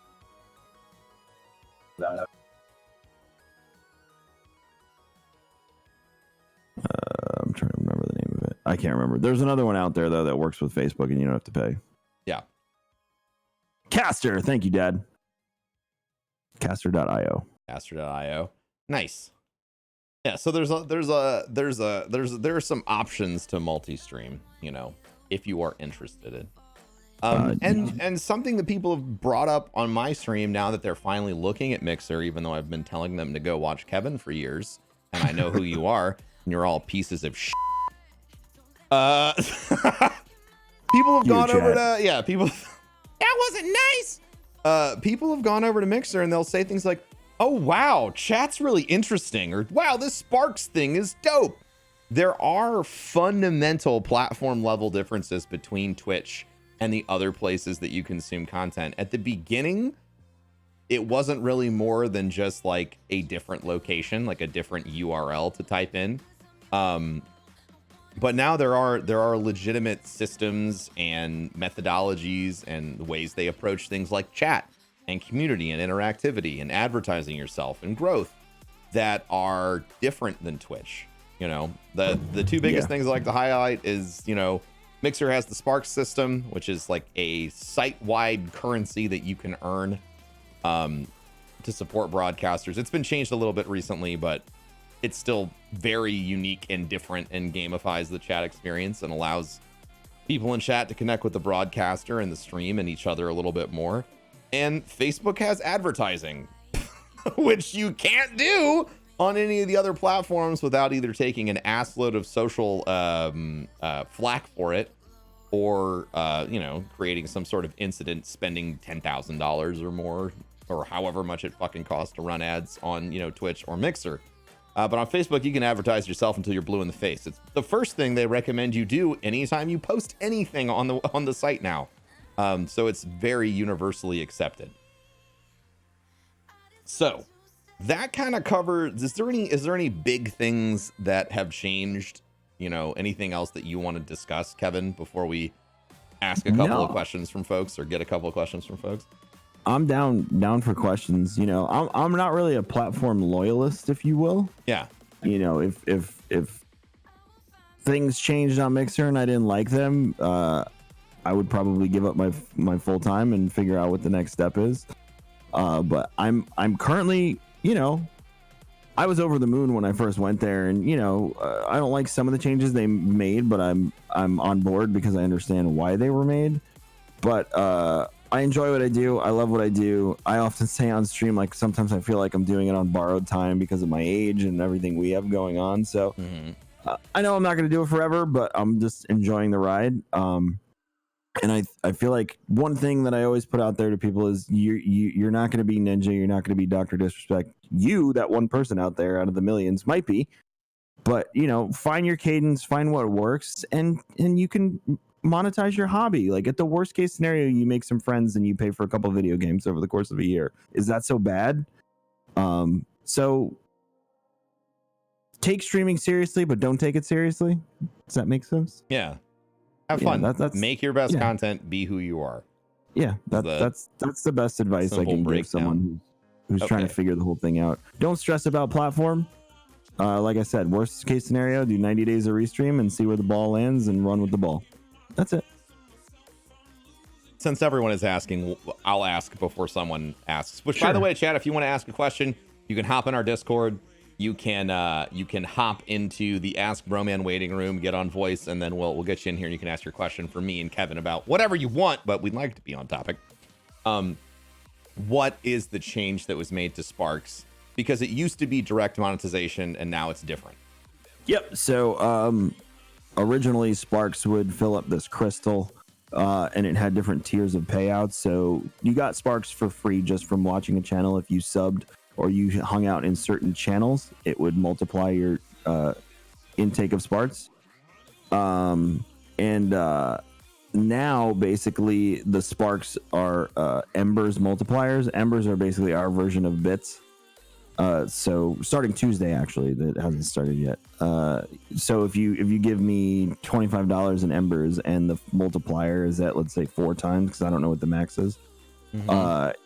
S2: trying to remember the name of it. I can't remember. There's another one out there though that works with Facebook and you don't have to pay.
S1: Yeah.
S2: Caster, thank you, Dad. Caster.io.
S1: Caster.io. Nice. Yeah, so there are some options to multi-stream, if you are interested in. And something that people have brought up on my stream now that they're finally looking at Mixer, even though I've been telling them to go watch Kevin for years, and I know who you are, and you're all pieces of shit. People have gone over to, people, that wasn't nice. People have gone over to Mixer and they'll say things like, oh, wow, chat's really interesting, or wow, this Sparks thing is dope. There are fundamental platform level differences between Twitch and the other places that you consume content. At the beginning, it wasn't really more than just like a different location, like a different URL to type in. But now there are legitimate systems and methodologies and ways they approach things like chat and community and interactivity and advertising yourself and growth that are different than Twitch. The two biggest things I like to highlight is, Mixer has the Sparks system, which is like a site-wide currency that you can earn to support broadcasters. It's been changed a little bit recently, but it's still very unique and different and gamifies the chat experience and allows people in chat to connect with the broadcaster and the stream and each other a little bit more. And Facebook has advertising, which you can't do on any of the other platforms without either taking an ass load of social flack for it, or you know, creating some sort of incident, spending $10,000 or more, or however much it fucking costs to run ads on, you know, Twitch or Mixer. But on Facebook, you can advertise yourself until you're blue in the face. It's the first thing they recommend you do anytime you post anything on the site now. So it's very universally accepted. So that kind of covers. Is there any big things that have changed? You know, anything else that you want to discuss, Kevin, before we ask a couple of questions from folks, or get a couple of questions from folks?
S2: I'm down for questions. You know, I'm not really a platform loyalist, if you will.
S1: Yeah.
S2: You know, if things changed on Mixer and I didn't like them, I would probably give up my full time and figure out what the next step is. But I'm currently, you know, I was over the moon when I first went there, and you know, I don't like some of the changes they made, but I'm on board because I understand why they were made. But I enjoy what I do. I love what I do. I often say on stream, like, sometimes I feel like I'm doing it on borrowed time because of my age and everything we have going on. So I know I'm not going to do it forever, but I'm just enjoying the ride. And I feel like one thing that I always put out there to people is you're not going to be Ninja. You're not going to be Dr. Disrespect. You, that one person out there out of the millions, might be. But, you know, find your cadence, find what works, and you can monetize your hobby. Like, at the worst case scenario, you make some friends and you pay for a couple of video games over the course of a year. Is that so bad? So take streaming seriously, but don't take it seriously. Does that make sense?
S1: Yeah. Have fun. That's make your best content. Be who you are.
S2: Yeah, that's the best advice I can give someone who's trying to figure the whole thing out. Don't stress about platform. Like I said, worst case scenario, do 90 days of restream and see where the ball lands and run with the ball. That's it.
S1: Since everyone is asking, I'll ask before someone asks. Which, by the way, chat, if you want to ask a question, you can hop in our Discord. You can hop into the Ask Broman waiting room, get on voice, and then we'll get you in here and you can ask your question for me and Kevin about whatever you want, but we'd like to be on topic. What is the change that was made to Sparks? Because it used to be direct monetization and now it's different.
S2: Yep. So originally Sparks would fill up this crystal and it had different tiers of payouts. So you got Sparks for free just from watching a channel. If you subbed or you hung out in certain channels, it would multiply your intake of Sparks. Now basically the Sparks are Embers multipliers. Embers are basically our version of bits. So starting Tuesday, actually, that hasn't started yet. So if you give me $25 in Embers and the multiplier is at, let's say, 4 times, because I don't know what the max is,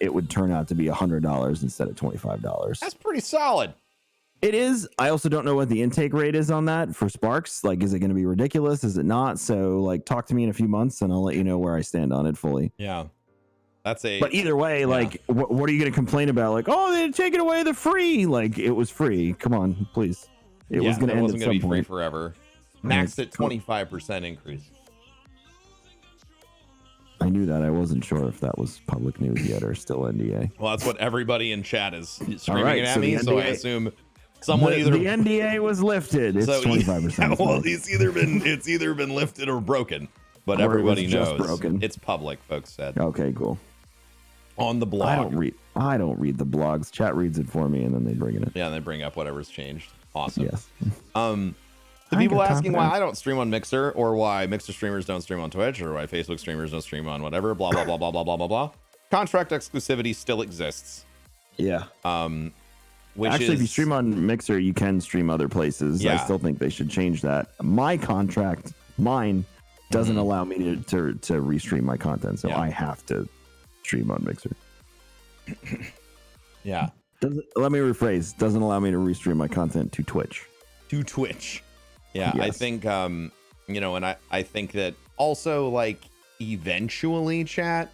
S2: it would turn out to be $100 instead of $25.
S1: That's pretty solid.
S2: It is. I also don't know what the intake rate is on that for Sparks. Like, is it going to be ridiculous? Is it not? So, like, talk to me in a few months and I'll let you know where I stand on it fully.
S1: Yeah. But
S2: either way, like, what are you going to complain about? Like, oh, they're taking away the free. Like, it was free. Come on, please. It was going to end at some point. It wasn't going to be free
S1: forever. Maxed at 25% increase.
S2: I knew that. I wasn't sure if that was public news yet or still NDA.
S1: Well, that's what everybody in chat is screaming at me. So I assume someone
S2: the NDA was lifted. It's 25%.
S1: Yeah, well, it's either been lifted or broken. But everybody knows it's public, folks said.
S2: Okay, cool.
S1: On the blog.
S2: I don't read the blogs. Chat reads it for me and then they bring it in.
S1: Yeah, and they bring up whatever's changed. Awesome.
S2: Yes.
S1: The people asking why I don't stream on Mixer, or why Mixer streamers don't stream on Twitch, or why Facebook streamers don't stream on whatever, blah blah blah blah blah blah blah blah. Contract exclusivity still exists.
S2: Yeah. Actually, if you stream on Mixer, you can stream other places. Yeah. I still think they should change that. Mine doesn't allow me to restream my content, so I have to stream on Mixer.
S1: Yeah.
S2: Let me rephrase. Doesn't allow me to restream my content to Twitch.
S1: Yeah, yes. I think, and I think that also, like, eventually, chat,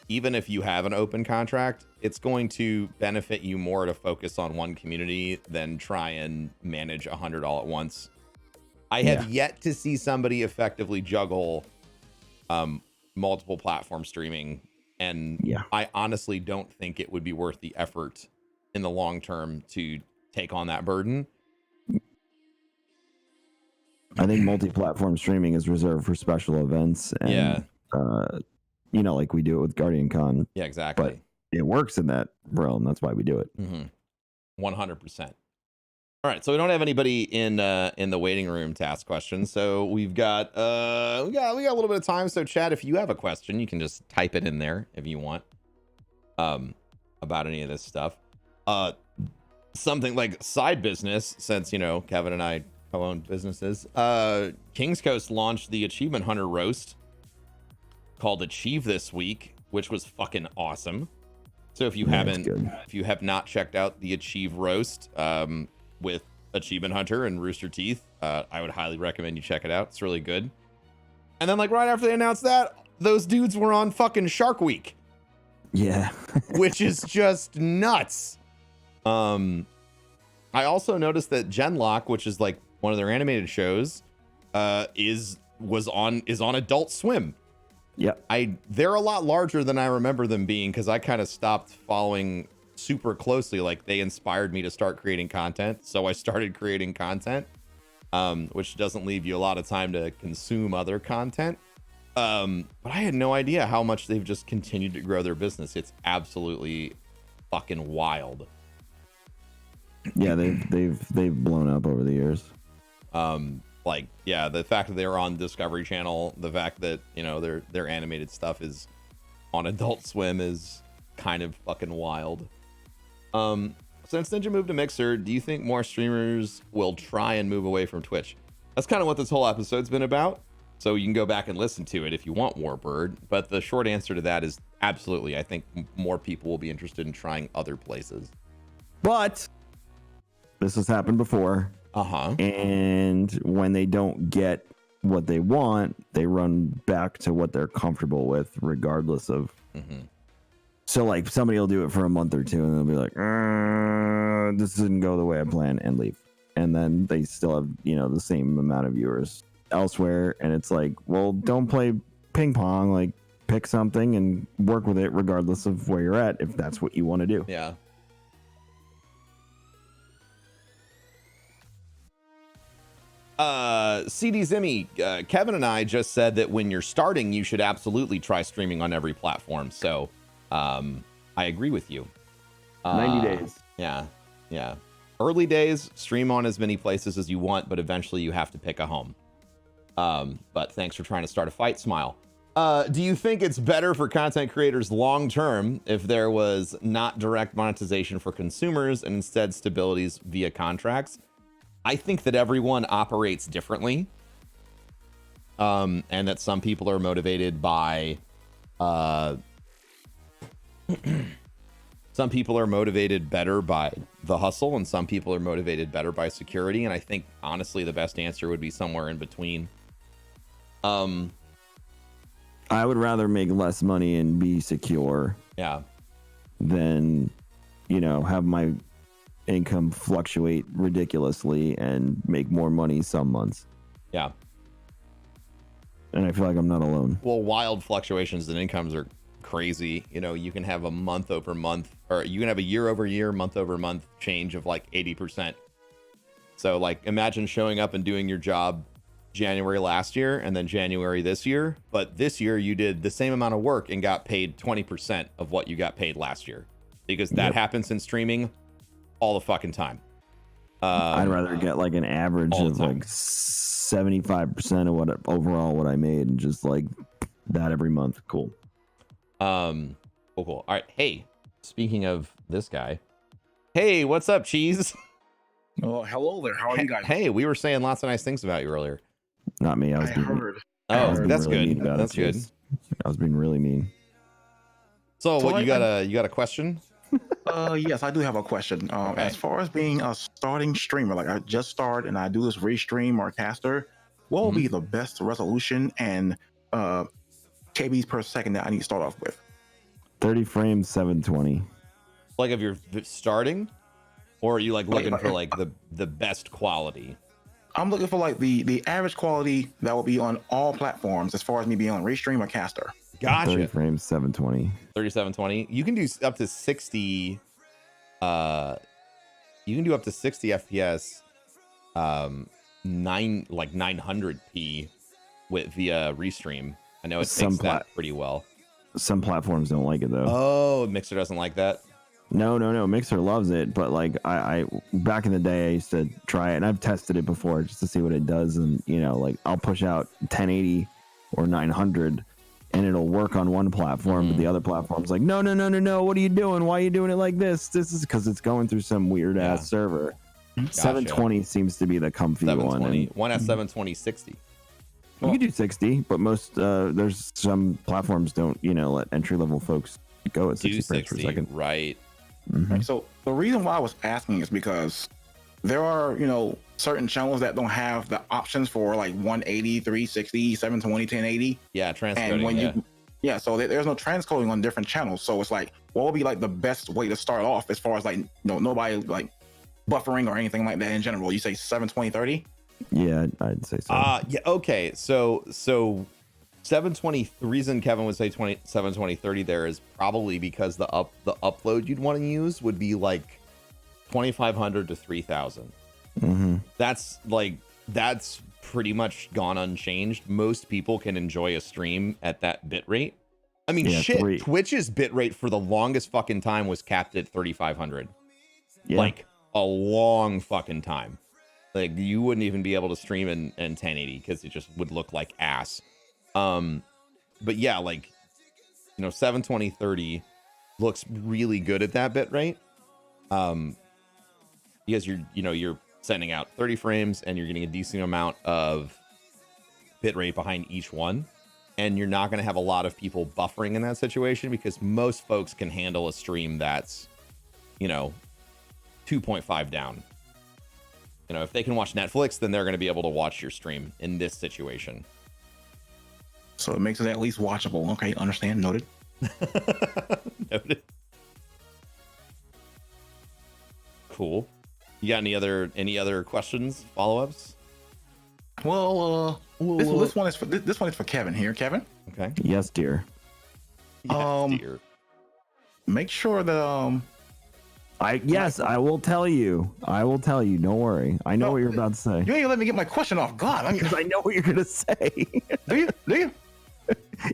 S1: even if you have an open contract, it's going to benefit you more to focus on one community than try and manage 100 all at once. I have yet to see somebody effectively juggle multiple platform streaming, and I honestly don't think it would be worth the effort in the long term to take on that burden.
S2: I think multi-platform streaming is reserved for special events, and you know, like we do it with Guardian Con.
S1: Yeah, exactly.
S2: But it works in that realm. That's why we do it.
S1: 100%. All right, so we don't have anybody in the waiting room to ask questions, so we got a little bit of time. So chat, if you have a question, you can just type it in there if you want about any of this stuff. Something like side business, since you know Kevin and I co-own businesses. King's Coast launched the Achievement Hunter roast called Achieve this week, which was fucking awesome. So if you have not checked out the Achieve roast with Achievement Hunter and Rooster Teeth, I would highly recommend you check it out. It's really good. And then like right after they announced that, those dudes were on fucking Shark Week.
S2: Yeah.
S1: Which is just nuts. I also noticed that Genlock, which is like one of their animated shows, is on Adult Swim.
S2: Yep.
S1: They're a lot larger than I remember them being, because I kind of stopped following super closely. Like they inspired me to start creating content, so I started creating content, which doesn't leave you a lot of time to consume other content. But I had no idea how much they've just continued to grow their business. It's absolutely fucking wild.
S2: Yeah, they've blown up over the years.
S1: Like, yeah, the fact that they were on Discovery Channel, the fact that, you know, their animated stuff is on Adult Swim is kind of fucking wild. Since Ninja moved to Mixer, do you think more streamers will try and move away from Twitch? That's kind of what this whole episode's been about. So you can go back and listen to it if you want, Warbird. But the short answer to that is absolutely. I think more people will be interested in trying other places.
S2: But this has happened before. And when they don't get what they want, they run back to what they're comfortable with, regardless of. So like somebody will do it for a month or two and they'll be like, this didn't go the way I planned, and leave. And then they still have, you know, the same amount of viewers elsewhere. And it's like, well, don't play ping pong, like pick something and work with it regardless of where you're at, if that's what you want to do.
S1: Yeah. CD Zimmy, Kevin and I just said that when you're starting, you should absolutely try streaming on every platform. So I agree with you.
S2: 90 days.
S1: Yeah. Early days, stream on as many places as you want, but eventually you have to pick a home. But thanks for trying to start a fight, Smile. Do you think it's better for content creators long term if there was not direct monetization for consumers and instead stabilities via contracts? I think that everyone operates differently, and that some people are motivated by some people are motivated better by the hustle, and some people are motivated better by security. And I think honestly the best answer would be somewhere in between.
S2: I would rather make less money and be secure than, you know, have my income fluctuate ridiculously and make more money some months.
S1: Yeah.
S2: And I feel like I'm not alone.
S1: Well, wild fluctuations in incomes are crazy. You know, you can have a month over month, or you can have a year over year, month over month change of like 80%. So like imagine showing up and doing your job January last year and then January this year, but this year you did the same amount of work and got paid 20% of what you got paid last year, because that happens in streaming all the fucking time.
S2: I'd rather get like an average of like 75% of what overall I made, and just like that every month. Cool.
S1: Cool. All right. Hey, speaking of this guy, hey, what's up, Cheese?
S3: Oh, hello there. How are you guys?
S1: Hey, we were saying lots of nice things about you earlier.
S2: Not me. I
S3: heard.
S1: Oh, that's
S2: really
S1: good.
S2: That's good. I was being really mean.
S1: So what, you got a question?
S3: Yes, I do have a question.
S1: Okay.
S3: As far as being a starting streamer, like I just start and I do this restream or caster, what will be the best resolution and KBs per second that I need to start off with?
S2: 30 frames, 720.
S1: Like if you're starting, or are you like looking for like the best quality?
S3: I'm looking for like the average quality that will be on all platforms as far as me being on Restream or Caster.
S2: 30
S1: Gotcha.
S2: frames, 720.
S1: 3720. You can do up to 60. You can do up to 60 FPS. 900p with via Restream. I know it takes that pretty well.
S2: Some platforms don't like it though.
S1: Oh, Mixer doesn't like that.
S2: No. Mixer loves it, but like I back in the day I used to try it, and I've tested it before just to see what it does, and you know, like I'll push out 1080 or 900, and it'll work on one platform, but the other platform's like, no. What are you doing? Why are you doing it like this? This is because it's going through some weird ass server. Gotcha. 720 seems to be the comfy one.
S1: One at 720 60.
S2: You can do 60, but most there's some platforms don't, you know, let entry level folks go at 60 frames per second.
S1: Right.
S2: Mm-hmm.
S3: Right. So the reason why I was asking is because there are, you know, certain channels that don't have the options for like 180, 360, 720, 1080.
S1: Yeah, transcoding.
S3: And when so there's no transcoding on different channels. So it's like, what would be like the best way to start off as far as like, nobody like buffering or anything like that in general? You say 720, 30?
S2: Yeah, I'd say so.
S1: Yeah, okay. So 720, the reason Kevin would say 720 30 there is probably because the upload you'd want to use would be like 2500 to 3000.
S2: Mm-hmm.
S1: That's pretty much gone unchanged. Most people can enjoy a stream at that bit rate. I mean, Twitch's bit rate for the longest fucking time was capped at 3500.
S2: Yeah.
S1: Like a long fucking time. Like you wouldn't even be able to stream in 1080 because it just would look like ass. But yeah, like, 720 30 looks really good at that bit rate. Because you're sending out 30 frames and you're getting a decent amount of bit rate behind each one, and you're not going to have a lot of people buffering in that situation because most folks can handle a stream that's 2.5 down. If they can watch Netflix, then they're going to be able to watch your stream in this situation.
S3: So it makes it at least watchable. Okay, understand, noted.
S1: Noted. Cool. You got any other questions, follow-ups?
S3: Well, this one is for Kevin here. Kevin.
S1: Okay.
S2: Yes, dear.
S1: Yes, dear.
S3: Make sure that
S2: I will tell you. Don't worry. I know what you're about to say.
S3: You ain't let me get my question off. God,
S2: because I know what you're gonna say.
S3: Do you?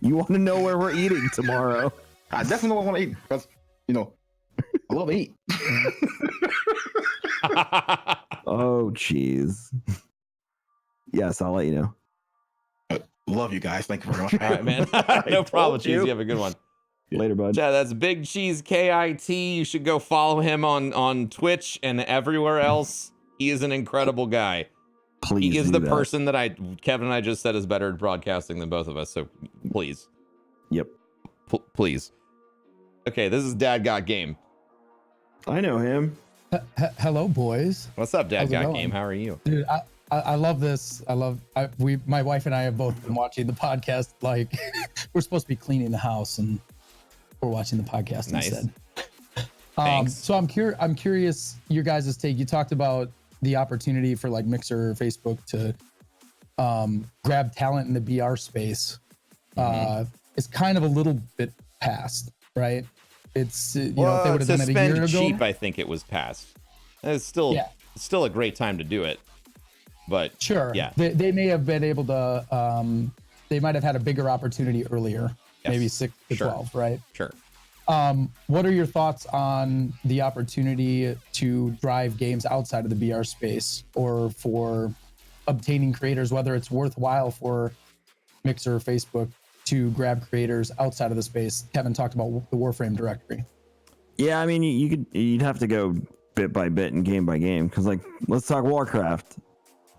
S2: You want to know where we're eating tomorrow?
S3: I definitely know what I want to eat because I love to eat.
S2: Oh, jeez. Yes, I'll let you know.
S3: Love you guys. Thank you very much.
S1: All right, man. No problem, Cheese. You have a good one.
S2: Later, bud.
S1: Yeah, that's Big Cheese KIT. You should go follow him on Twitch and everywhere else. He is an incredible guy.
S2: Please.
S1: He is the person that Kevin and I just said is better at broadcasting than both of us. So please.
S2: Yep.
S1: Please. Okay, this is Dad Got Game.
S2: I know him.
S4: Hello, boys.
S1: What's up, Dad Got Game? How are you?
S4: Dude, I love this. My wife and I have both been watching the podcast. Like, we're supposed to be cleaning the house and we're watching the podcast instead.
S1: Thanks.
S4: So I'm curious your guys' take. You talked about the opportunity for like Mixer or Facebook to grab talent in the BR space. It's kind of a little bit past, right? It's if they would have done it a year ago.
S1: Cheap, I think it was past. It's still a great time to do it, but
S4: sure,
S1: yeah,
S4: they may have been able to. They might have had a bigger opportunity earlier, maybe 6 to 12, right?
S1: Sure.
S4: What are your thoughts on the opportunity to drive games outside of the BR space, or for obtaining creators, whether it's worthwhile for Mixer or Facebook to grab creators outside of the space? Kevin talked about the Warframe directory.
S2: Yeah, I mean, you'd have to go bit by bit and game by game, because like, let's talk Warcraft.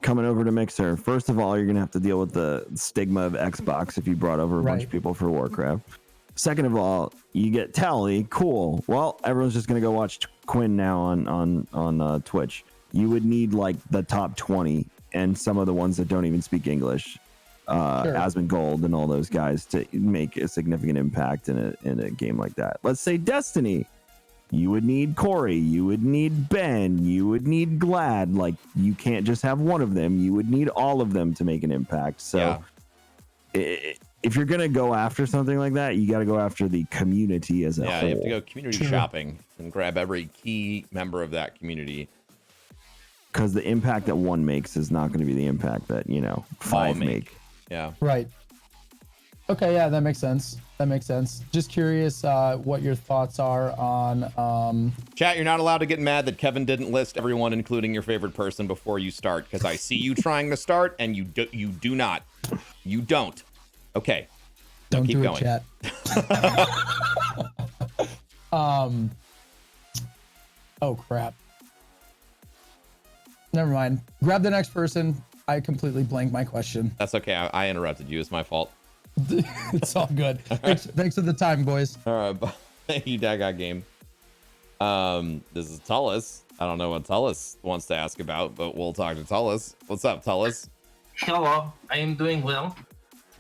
S2: Coming over to Mixer, first of all, you're gonna have to deal with the stigma of Xbox if you brought over a bunch of people for Warcraft. Second of all, you get Tally, cool. Well, everyone's just gonna go watch Quinn now on Twitch. You would need like the top 20 and some of the ones that don't even speak English. Asmongold and all those guys to make a significant impact in a game like that. Let's say Destiny. you would need Corey, you would need Ben, you would need Glad. Like, you can't just have one of them. You would need all of them to make an impact. So if you're going to go after something like that, you got to go after the community as a whole.
S1: You have to go community shopping and grab every key member of that community.
S2: Because the impact that one makes is not going to be the impact that, you know, five make.
S1: Yeah.
S4: Right. Okay, yeah, that makes sense. Just curious what your thoughts are on
S1: Chat, you're not allowed to get mad that Kevin didn't list everyone, including your favorite person, before you start, because I see you trying to start and you do not. You don't. Okay.
S4: Don't
S1: keep
S4: do
S1: going.
S4: it, chat. Oh crap. Never mind. Grab the next person. I completely blanked my question.
S1: That's okay. I interrupted you. It's my fault.
S4: It's all good. Thanks for the time, boys.
S1: All right. Thank you, Dagot Game. This is Tullis. I don't know what Tullis wants to ask about, but we'll talk to Tullis. What's up, Tullis?
S5: Hello, I am doing well.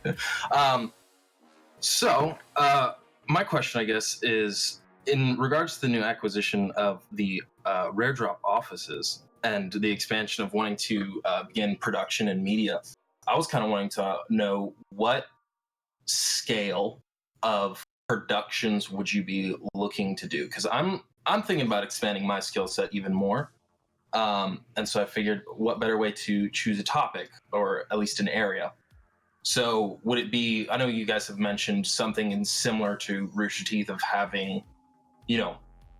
S5: My question, I guess, is in regards to the new acquisition of the Rare Drop offices and the expansion of wanting to begin production and media. I was kind of wanting to know what scale of productions would you be looking to do? Because I'm thinking about expanding my skill set even more. And so I figured what better way to choose a topic or at least an area. So would it be, I know you guys have mentioned something similar to Rooster Teeth of having, you know,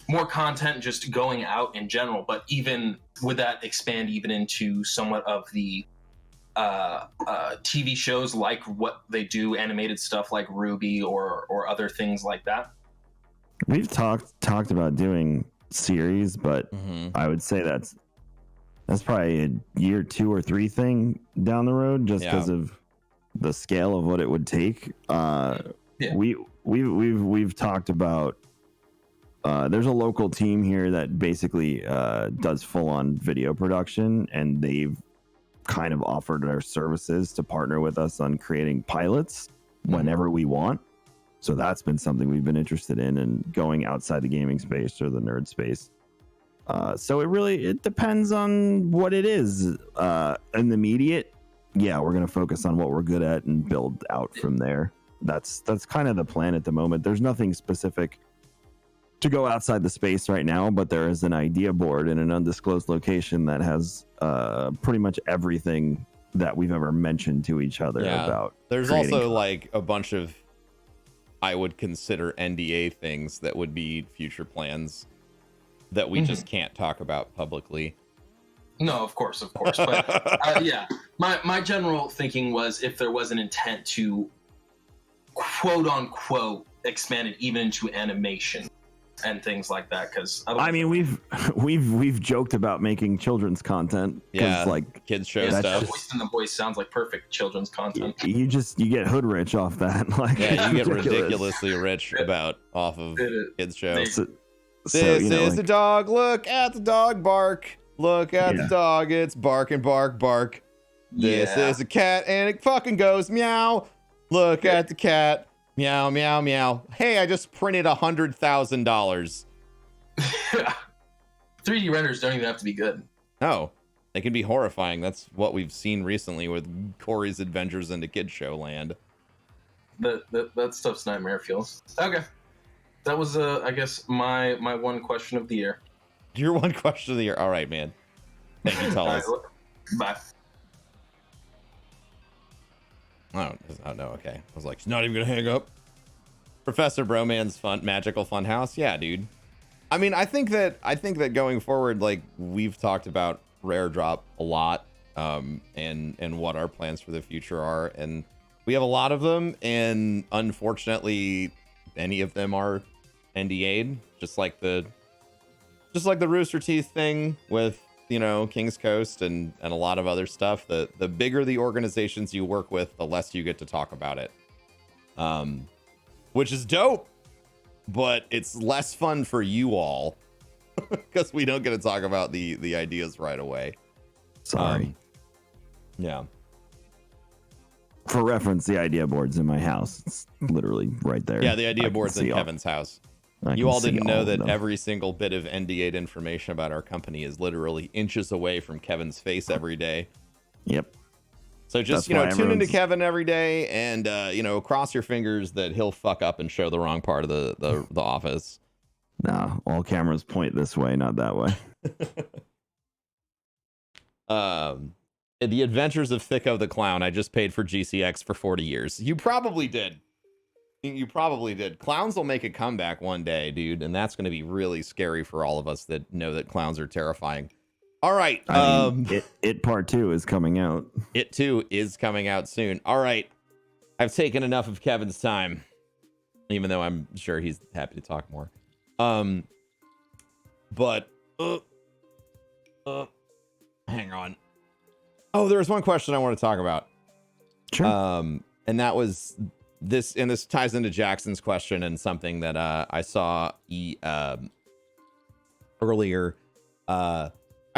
S5: more content just going out in general, but even would that expand even into somewhat of the TV shows like what they do, animated stuff like Ruby or other things like that?
S2: We've talked about doing series, but I would say that's probably a year 2 or 3 thing down the road, just because of the scale of what it would take. We've talked about. There's a local team here that basically does full-on video production, and they've kind of offered their services to partner with us on creating pilots whenever we want. So that's been something we've been interested in, and going outside the gaming space or the nerd space. So it depends on what it is. In the immediate, we're going to focus on what we're good at and build out from there. That's kind of the plan at the moment. There's nothing specific to go outside the space right now, but there is an idea board in an undisclosed location that has pretty much everything that we've ever mentioned to each other about.
S1: There's also like a bunch of, I would consider NDA things that would be future plans that we just can't talk about publicly.
S5: No, of course. But my general thinking was if there was an intent to quote unquote expand it even into animation and things like that, because
S2: I mean we've joked about making children's content, like
S1: kids show stuff.
S5: The voice sounds like perfect children's content.
S2: You get hood rich off that. Like,
S1: you get ridiculously rich off of kids shows. This is the dog. Look at the dog bark. Look at the dog. It's barking, bark, bark. This is a cat, and it fucking goes meow. Look at the cat. Meow, meow, meow. Hey, I just printed $100,000.
S5: 3D renders don't even have to be good.
S1: No, they can be horrifying. That's what we've seen recently with Corey's Adventures into Kid Show Land.
S5: That stuff's nightmare fuels. Okay. That was, I guess, my one question of the year.
S1: Your one question of the year. All right, man. Thank you, Tullis.
S5: Bye.
S1: Oh no, okay. I was like, she's not even gonna hang up. ProfessorBroman's magical fun house. Yeah, dude. I mean, I think that going forward, like we've talked about Rare Drop a lot, and what our plans for the future are, and we have a lot of them, and unfortunately, any of them are NDA'd, just like the Rooster Teeth thing with, you know, King's Coast and a lot of other stuff. The bigger the organizations you work with, the less you get to talk about it, which is dope, but it's less fun for you all because we don't get to talk about the ideas right away.
S2: Sorry.
S1: Yeah.
S2: For reference, the idea board's in my house. It's literally right there.
S1: Yeah, the idea board's in Kevin's house. You all didn't know that every single bit of NDA'd information about our company is literally inches away from Kevin's face every day.
S2: Yep.
S1: So just, tune into Kevin every day and, cross your fingers that he'll fuck up and show the wrong part of the office.
S2: No, all cameras point this way, not that way.
S1: The Adventures of Thicko the Clown. I just paid for GCX for 40 years. You probably did. You probably did. Clowns will make a comeback one day, dude, and that's going to be really scary for all of us that know that clowns are terrifying. All right.
S2: It Part 2 is coming out.
S1: It 2 is coming out soon. All right. I've taken enough of Kevin's time, even though I'm sure he's happy to talk more. But hang on. Oh, there was one question I want to talk about.
S2: Sure.
S1: And that was this, and this ties into Jackson's question and something that I saw earlier. I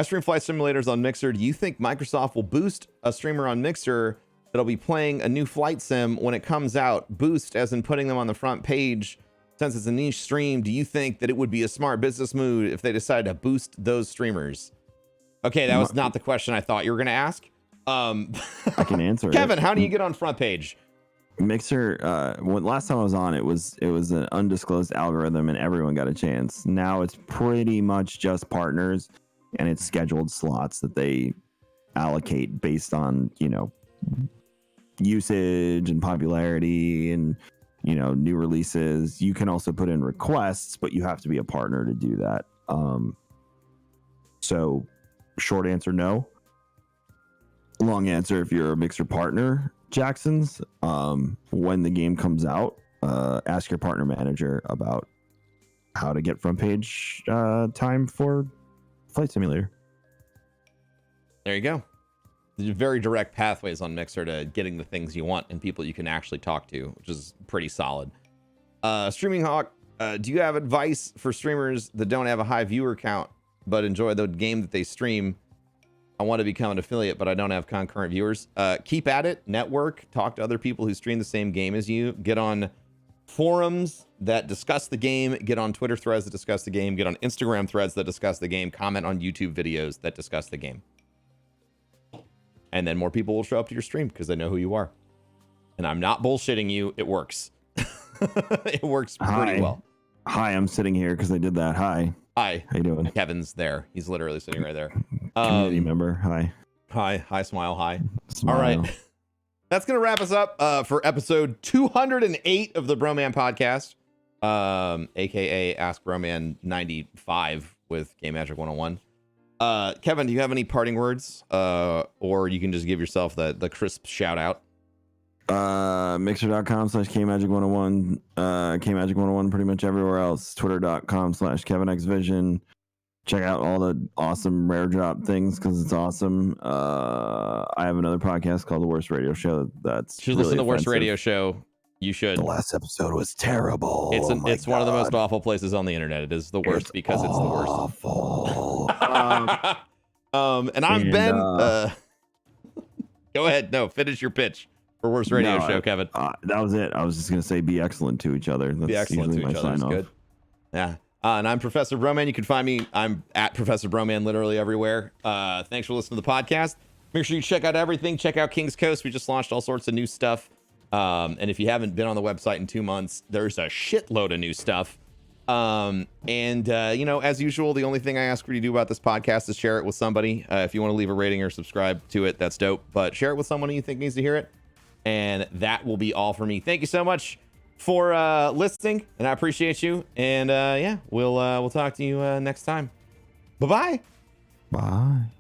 S1: stream flight simulators on Mixer. Do you think Microsoft will boost a streamer on Mixer that'll be playing a new flight sim when it comes out? Boost as in putting them on the front page. Since it's a niche stream, do you think that it would be a smart business move if they decided to boost those streamers? Okay, that was not the question I thought you were going to ask.
S2: I can answer
S1: Kevin, how do you get on front page?
S2: Mixer, last time I was on, it was an undisclosed algorithm and everyone got a chance. Now it's pretty much just partners and it's scheduled slots that they allocate based on, usage and popularity and, new releases. You can also put in requests, but you have to be a partner to do that. So short answer, no. Long answer, if you're a Mixer partner, Jackson's, when the game comes out, ask your partner manager about how to get front page time for Flight Simulator.
S1: There you go. There's very direct pathways on Mixer to getting the things you want and people you can actually talk to, which is pretty solid. Streaming Hawk, do you have advice for streamers that don't have a high viewer count but enjoy the game that they stream? I want to become an affiliate, but I don't have concurrent viewers. Keep at it. Network. Talk to other people who stream the same game as you. Get on forums that discuss the game. Get on Twitter threads that discuss the game. Get on Instagram threads that discuss the game. Comment on YouTube videos that discuss the game. And then more people will show up to your stream because they know who you are. And I'm not bullshitting you. It works. It works pretty well.
S2: Hi, I'm sitting here because I did that. Hi.
S1: Hi.
S2: How you doing?
S1: Kevin's there. He's literally sitting right there.
S2: Community member. Hi.
S1: Hi, smile, hi.
S2: Smile.
S1: All right. That's going to wrap us up for episode 208 of the Broman podcast, aka Ask Broman 95 with Kmagic101. Kevin, do you have any parting words? Or you can just give yourself the crisp shout out.
S2: Mixer.com/Kmagic101, Kmagic101 pretty much everywhere else. Twitter.com/KevinXVision. Check out all the awesome rare drop things because it's awesome. I have another podcast called The Worst Radio Show. That's
S1: you should listen to The Worst Radio Show. You should.
S2: The last episode was terrible.
S1: It's one of the most awful places on the internet. It is the worst because it's the worst.
S2: Awful.
S1: And I'm Ben. Go ahead. No, finish your pitch for Worst Radio Show, Kevin.
S2: That was it. I was just gonna say be excellent to each other. That's
S1: be excellent to each other. That's good. Yeah. And I'm Professor Broman. You can find me. I'm at Professor Broman literally everywhere. Thanks for listening to the podcast. Make sure you check out everything. Check out King's Coast. We just launched all sorts of new stuff. And if you haven't been on the website in 2 months, there's a shitload of new stuff. As usual, the only thing I ask for you to do about this podcast is share it with somebody. If you want to leave a rating or subscribe to it, that's dope. But share it with someone you think needs to hear it. And that will be all for me. Thank you so much for listening, and I appreciate you. And we'll talk to you next time. Bye-bye.
S2: Bye.